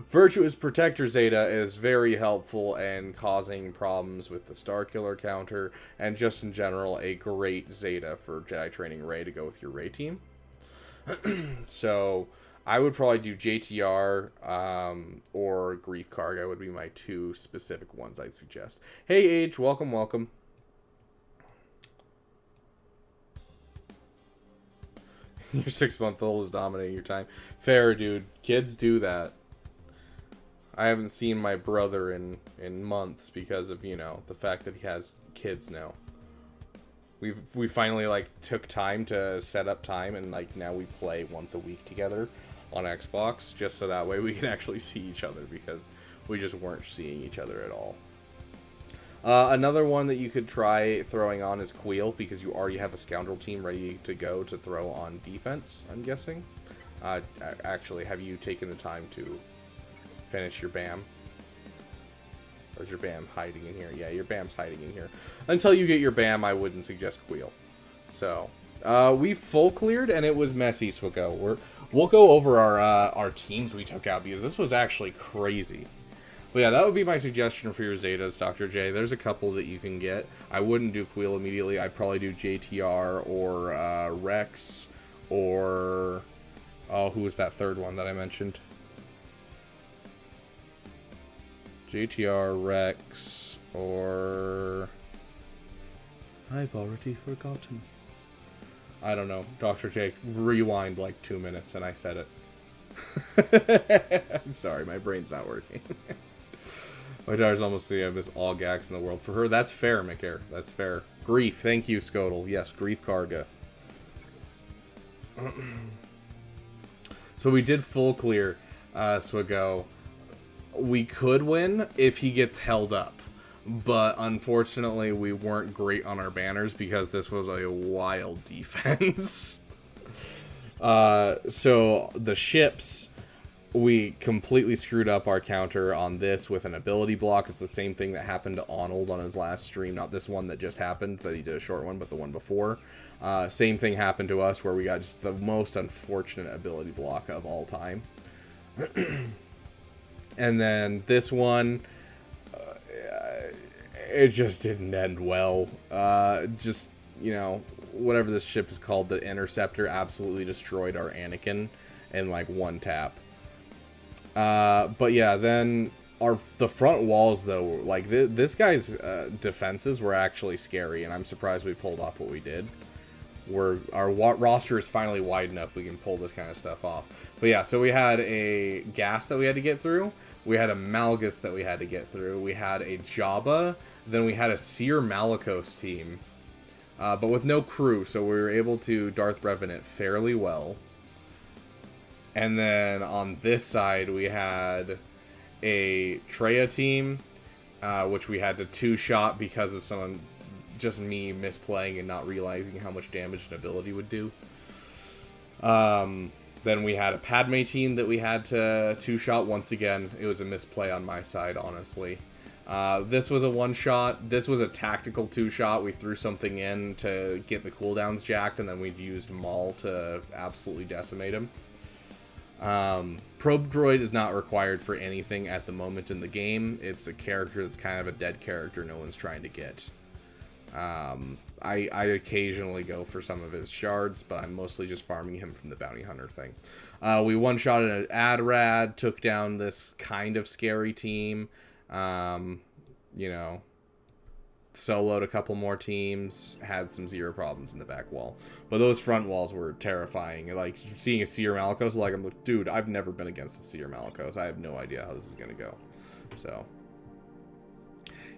Virtuous Protector Zeta is very helpful in causing problems with the Starkiller counter, and just in general, a great Zeta for Jedi Training Rey to go with your Rey team. So, I would probably do JTR or Grief Karga would be my two specific ones I'd suggest. Hey, Age, welcome, welcome. Your 6-month-old is dominating your time. Fair, dude. Kids do that. I haven't seen my brother in months because of, you know, the fact that he has kids now. We finally, like, took time to set up time, and, like, now we play once a week together on Xbox, just so that way we can actually see each other, because we just weren't seeing each other at all. Another one that you could try throwing on is Queel, because you already have a Scoundrel team ready to go to throw on defense, I'm guessing. Actually, have you taken the time to finish your BAM? Or is your BAM hiding in here? Yeah, your BAM's hiding in here. Until you get your BAM, I wouldn't suggest Queel. So, we full cleared, and it was messy, Swiggo. We'll go over our teams we took out, because this was actually crazy. But yeah, that would be my suggestion for your Zetas, Dr. J. There's a couple that you can get. I wouldn't do Queel immediately. I'd probably do JTR or Rex or... Oh, who was that third one that I mentioned? JTR, Rex, or... I've already forgotten. I don't know. Dr. J, rewind like 2 minutes and I said it. I'm sorry, my brain's not working. My daughter's almost saying I miss all GACs in the world. For her, that's fair, McAir. That's fair. Grief. Thank you, Skodal. Yes, Grief Karga. So we did full clear, Swiggo. We could win if he gets held up. But unfortunately, we weren't great on our banners because this was a wild defense. So the ships... We completely screwed up our counter on this with an ability block. It's the same thing that happened to Arnold on his last stream. Not this one that just happened, that he did a short one, but the one before. Same thing happened to us where we got just the most unfortunate ability block of all time. And then this one, it just didn't end well. Just, you know, whatever this ship is called, the Interceptor, absolutely destroyed our Anakin in like one tap. But yeah, then the front walls though, like this guy's defenses were actually scary, and I'm surprised we pulled off what we did. Our roster is finally wide enough we can pull this kind of stuff off. But yeah, so we had a gas that we had to get through, we had a Malgus that we had to get through, we had a Jabba, then we had a Seer Malicos team, but with no crew, so we were able to Darth Revan it fairly well. And then on this side, we had a Treya team, which we had to two-shot because of just me misplaying and not realizing how much damage an ability would do. Then we had a Padme team that we had to two-shot. Once again, it was a misplay on my side, honestly. This was a one-shot. This was a tactical two-shot. We threw something in to get the cooldowns jacked, and then we used Maul to absolutely decimate him. Probe Droid is not required for anything at the moment in the game. It's a character that's kind of a dead character no one's trying to get. I occasionally go for some of his shards, but I'm mostly just farming him from the bounty hunter thing. We one-shotted an Adrad, took down this kind of scary team. You know, soloed a couple more teams, had some zero problems in the back wall. But those front walls were terrifying. Like, seeing a Seer Malicos, like, I'm like, dude, I've never been against the Seer Malicos. I have no idea how this is going to go. So,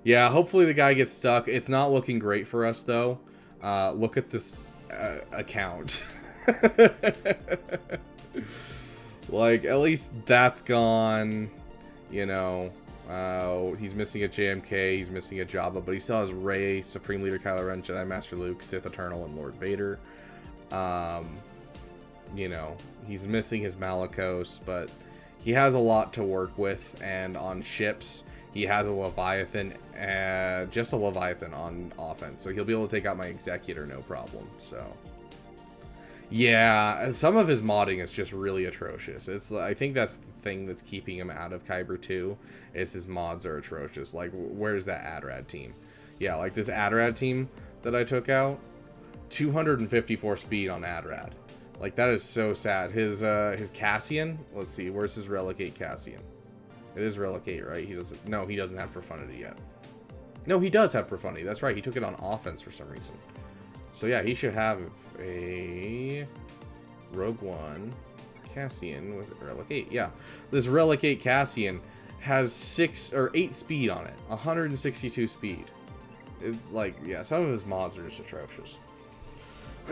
yeah, hopefully the guy gets stuck. It's not looking great for us, though. Look at this account. Like, at least that's gone, you know. He's missing a JMK, he's missing a Jabba, but he still has Rey, Supreme Leader Kylo Ren, Jedi Master Luke, Sith Eternal, and Lord Vader. You know, he's missing his Malicos, but he has a lot to work with, and on ships, he has a Leviathan, just a Leviathan on offense, so he'll be able to take out my Executor no problem, so... Yeah, some of his modding is just really atrocious. I think that's the thing that's keeping him out of Kyber 2, is his mods are atrocious. Like, where's that Adrad team? Yeah, like this Adrad team that I took out, 254 speed on Adrad. Like, that is so sad. His Cassian, let's see, where's his Relic 8 Cassian? It is Relic 8, right? No, he doesn't have Profundity yet. No, he does have Profundity. That's right, he took it on offense for some reason. So yeah, he should have a Rogue One Cassian with Relic 8. Yeah, this Relic 8 Cassian has 6 or 8 speed on it, 162 speed. It's like, yeah, some of his mods are just atrocious.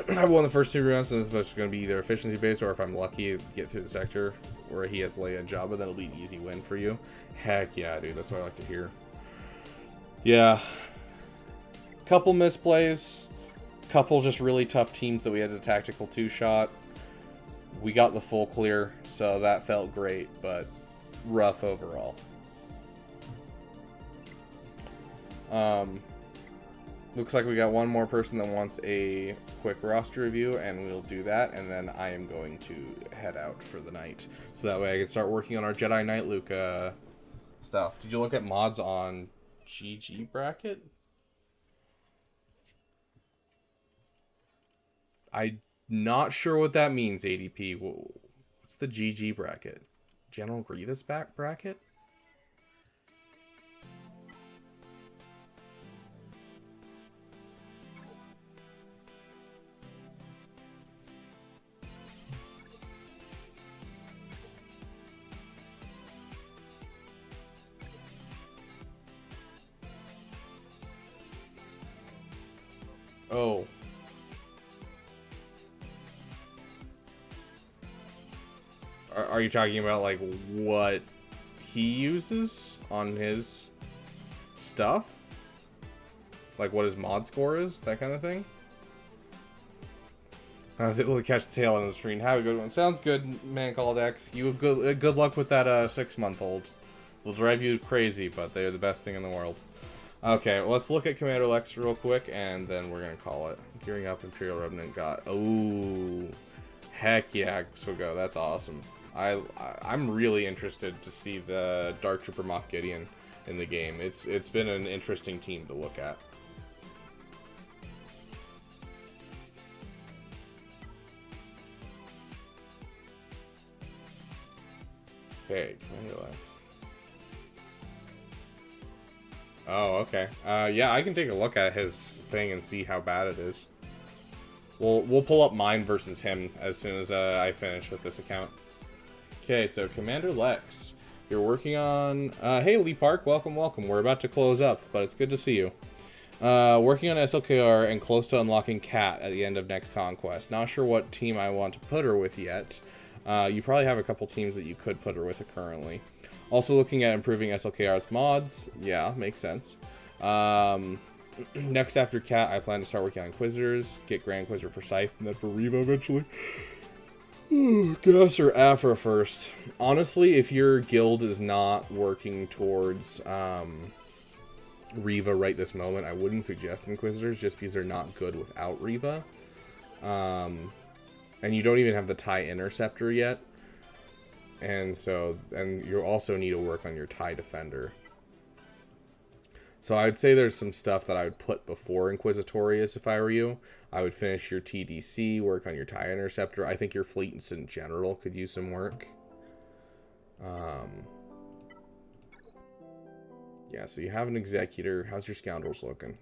I've won the first 2 rounds, so this is going to be either efficiency based, or if I'm lucky, get through the sector where he has Leia and Jabba, that'll be an easy win for you. Heck yeah, dude, that's what I like to hear. Yeah, couple misplays. Couple just really tough teams that we had a tactical 2-shot. We got the full clear, so that felt great, but rough overall. Looks like we got one more person that wants a quick roster review, and we'll do that, and then I am going to head out for the night. So that way I can start working on our Jedi Knight Luke stuff. Did you look at mods on GG bracket? I'm not sure what that means, ADP. What's the GG bracket? General Grievous bracket? Oh. Are you talking about, like, what he uses on his stuff? Like, what his mod score is? That kind of thing? I was able to catch the tail end of the screen. Have a good one. Sounds good, man called X. You have good luck with that 6-month-old. They'll drive you crazy, but they're the best thing in the world. Okay, well, let's look at Commander Lex real quick, and then we're going to call it. Gearing up Imperial Remnant got... Oh, heck yeah, so go. That's awesome. I'm really interested to see the Dark Trooper Moff Gideon in the game. It's been an interesting team to look at. Okay, Commander Lex. Oh, okay. Yeah, I can take a look at his thing and see how bad it is. We'll pull up mine versus him as soon as I finish with this account. Okay, so Commander Lex, you're working on... hey, Lee Park, welcome. We're about to close up, but it's good to see you. Working on SLKR and close to unlocking Cat at the end of next Conquest. Not sure what team I want to put her with yet. You probably have a couple teams that you could put her with currently. Also looking at improving SLKR's mods. Yeah, makes sense. Next after Cat, I plan to start working on Inquisitors, get Grand Inquisitor for Scythe, and then for Reva eventually. Gus or Afra first. Honestly, if your guild is not working towards Reva right this moment, I wouldn't suggest Inquisitors just because they're not good without Reva. And you don't even have the TIE Interceptor yet. And you also need to work on your TIE Defender. So I would say there's some stuff that I would put before Inquisitorius if I were you. I would finish your TDC, work on your TIE Interceptor. I think your fleets in general could use some work. Yeah, so you have an Executor. How's your Scoundrels looking?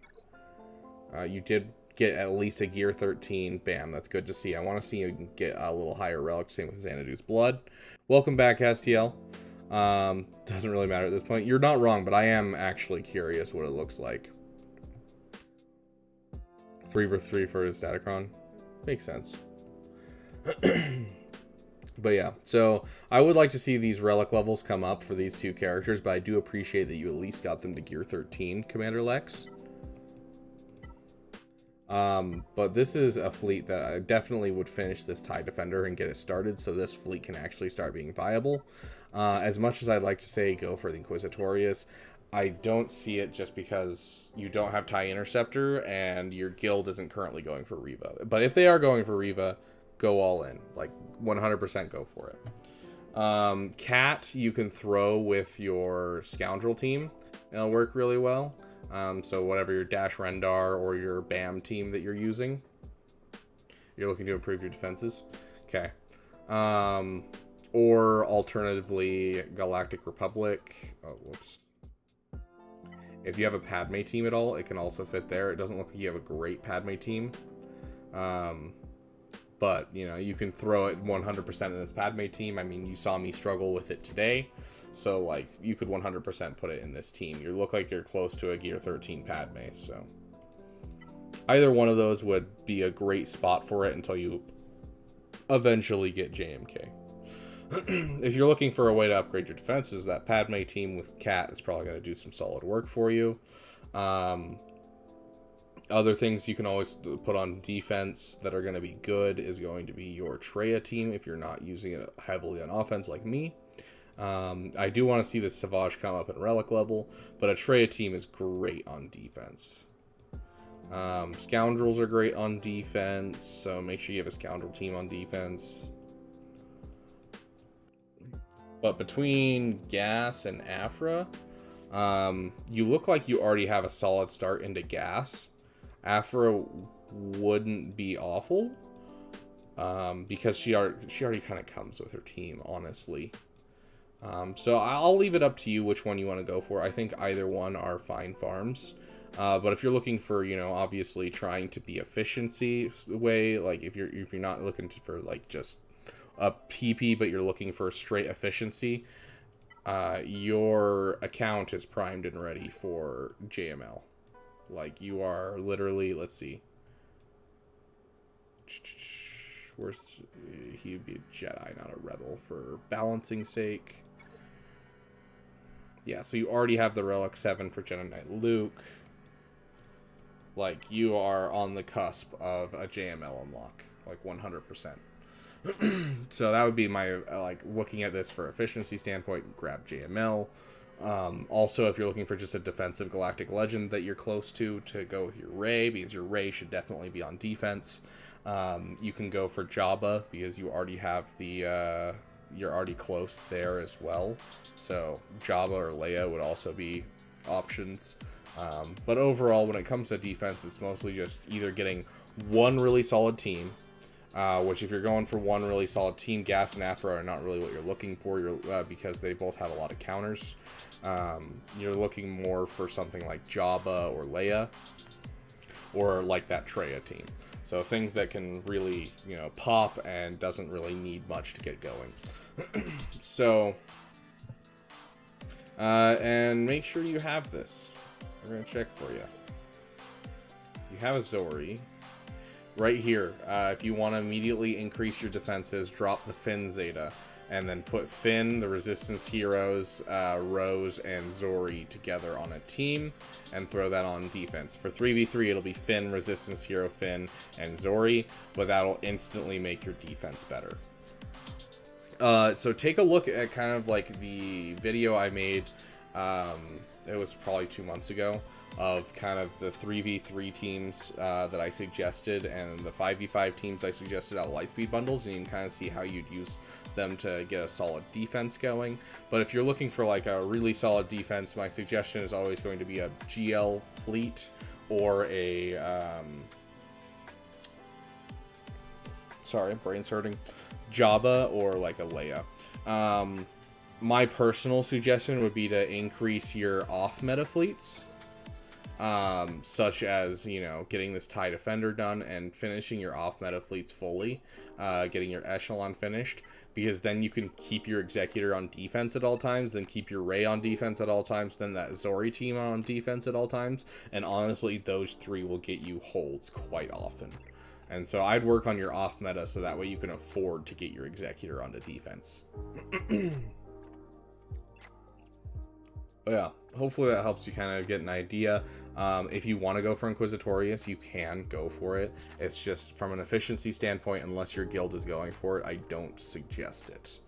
You did get at least a Gear 13. Bam, that's good to see. I want to see you get a little higher relic. Same with Xanadu's Blood. Welcome back, STL. Doesn't really matter at this point. You're not wrong, but I am actually curious what it looks like. 3/3 for his Datacron. Makes sense. But yeah, so I would like to see these relic levels come up for these two characters, but I do appreciate that you at least got them to Gear 13, Commander Lex. But this is a fleet that I definitely would finish this TIE Defender and get it started, so this fleet can actually start being viable. As much as I'd like to say go for the Inquisitorius, I don't see it just because you don't have TIE Interceptor and your guild isn't currently going for Reva. But if they are going for Reva, go all in. Like, 100% go for it. Cat, you can throw with your Scoundrel team. It'll work really well. So whatever your Dash Rendar or your BAM team that you're using, you're looking to improve your defenses. Okay. Or alternatively, Galactic Republic. Oh, whoops. If you have a Padme team at all, it can also fit there. It doesn't look like you have a great Padme team. But, you know, you can throw it 100% in this Padme team. I mean, you saw me struggle with it today. So, like, you could 100% put it in this team. You look like you're close to a Gear 13 Padme, so. Either one of those would be a great spot for it until you eventually get JMK. If you're looking for a way to upgrade your defenses, that Padme team with Cat is probably going to do some solid work for you. Other things you can always put on defense that are going to be good is going to be your Treya team if you're not using it heavily on offense like me. I do want to see the Savage come up in relic level, but a Treya team is great on defense. Scoundrels are great on defense, so make sure you have a Scoundrel team on defense. But between Gas and Afra, you look like you already have a solid start into Gas. Afra wouldn't be awful, because she already kind of comes with her team, honestly. So I'll leave it up to you which one you want to go for. I think either one are fine farms. But if you're looking for, you know, obviously trying to be efficiency way, like if you're not looking for like just a PP, but you're looking for straight efficiency, your account is primed and ready for JML. Like, you are literally, let's see. Where's, he'd be a Jedi, not a Rebel, for balancing sake. Yeah, so you already have the Relic 7 for Jedi Knight Luke. Like, you are on the cusp of a JML unlock. Like, 100%. So that would be my, like, looking at this for efficiency standpoint, grab JML. Also, if you're looking for just a defensive Galactic Legend that you're close to go with your Rey, because your Rey should definitely be on defense. You can go for Jabba, because you already have the, you're already close there as well. So Jabba or Leia would also be options. But overall, when it comes to defense, it's mostly just either getting one really solid team, which if you're going for one really solid team, Gas and Afra are not really what you're looking for, because they both have a lot of counters. You're looking more for something like Jabba or Leia, or like that Treya team. So things that can really, you know, pop and doesn't really need much to get going. So, and make sure you have this. We're going to check for you. You have a Zori. Right here, if you want to immediately increase your defenses, drop the Finn Zeta. And then put Finn, the Resistance Heroes, Rose, and Zori together on a team. And throw that on defense. For 3v3, it'll be Finn, Resistance Hero, Finn, and Zori. But that'll instantly make your defense better. So take a look at kind of like the video I made. It was probably 2 months ago. of kind of the 3v3 teams that I suggested and the 5v5 teams I suggested out of Lightspeed bundles, and you can kind of see how you'd use them to get a solid defense going. But if you're looking for like a really solid defense, my suggestion is always going to be a GL fleet or a sorry, brain's hurting, Jabba or like a Leia. My personal suggestion would be to increase your off meta fleets, such as, you know, getting this TIE Defender done and finishing your off meta fleets fully, getting your Echelon finished, because then you can keep your Executor on defense at all times, then keep your Rey on defense at all times, then that Zori team on defense at all times, and honestly, those three will get you holds quite often. And so I'd work on your off meta so that way you can afford to get your Executor onto defense. But yeah, hopefully that helps you kind of get an idea. If you want to go for Inquisitorius, you can go for it. It's just from an efficiency standpoint, unless your guild is going for it, I don't suggest it.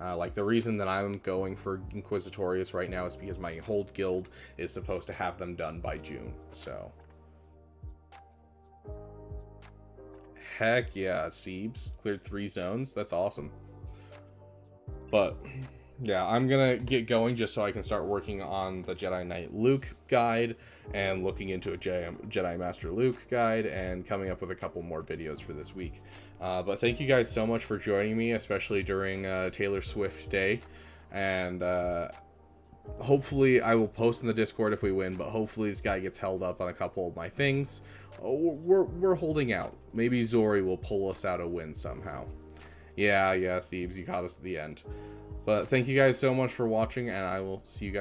Like the reason that I'm going for Inquisitorius right now is because my hold guild is supposed to have them done by June. So heck yeah, Seebs cleared 3 zones. That's awesome. But yeah, I'm gonna get going just so I can start working on the Jedi Knight Luke guide and looking into a Jedi Master Luke guide and coming up with a couple more videos for this week. But thank you guys so much for joining me, especially during Taylor Swift Day. And hopefully I will post in the Discord if we win, but hopefully this guy gets held up on a couple of my things. We're holding out. Maybe Zori will pull us out a win somehow. Yeah, Steves, you caught us at the end. But thank you guys so much for watching, and I will see you guys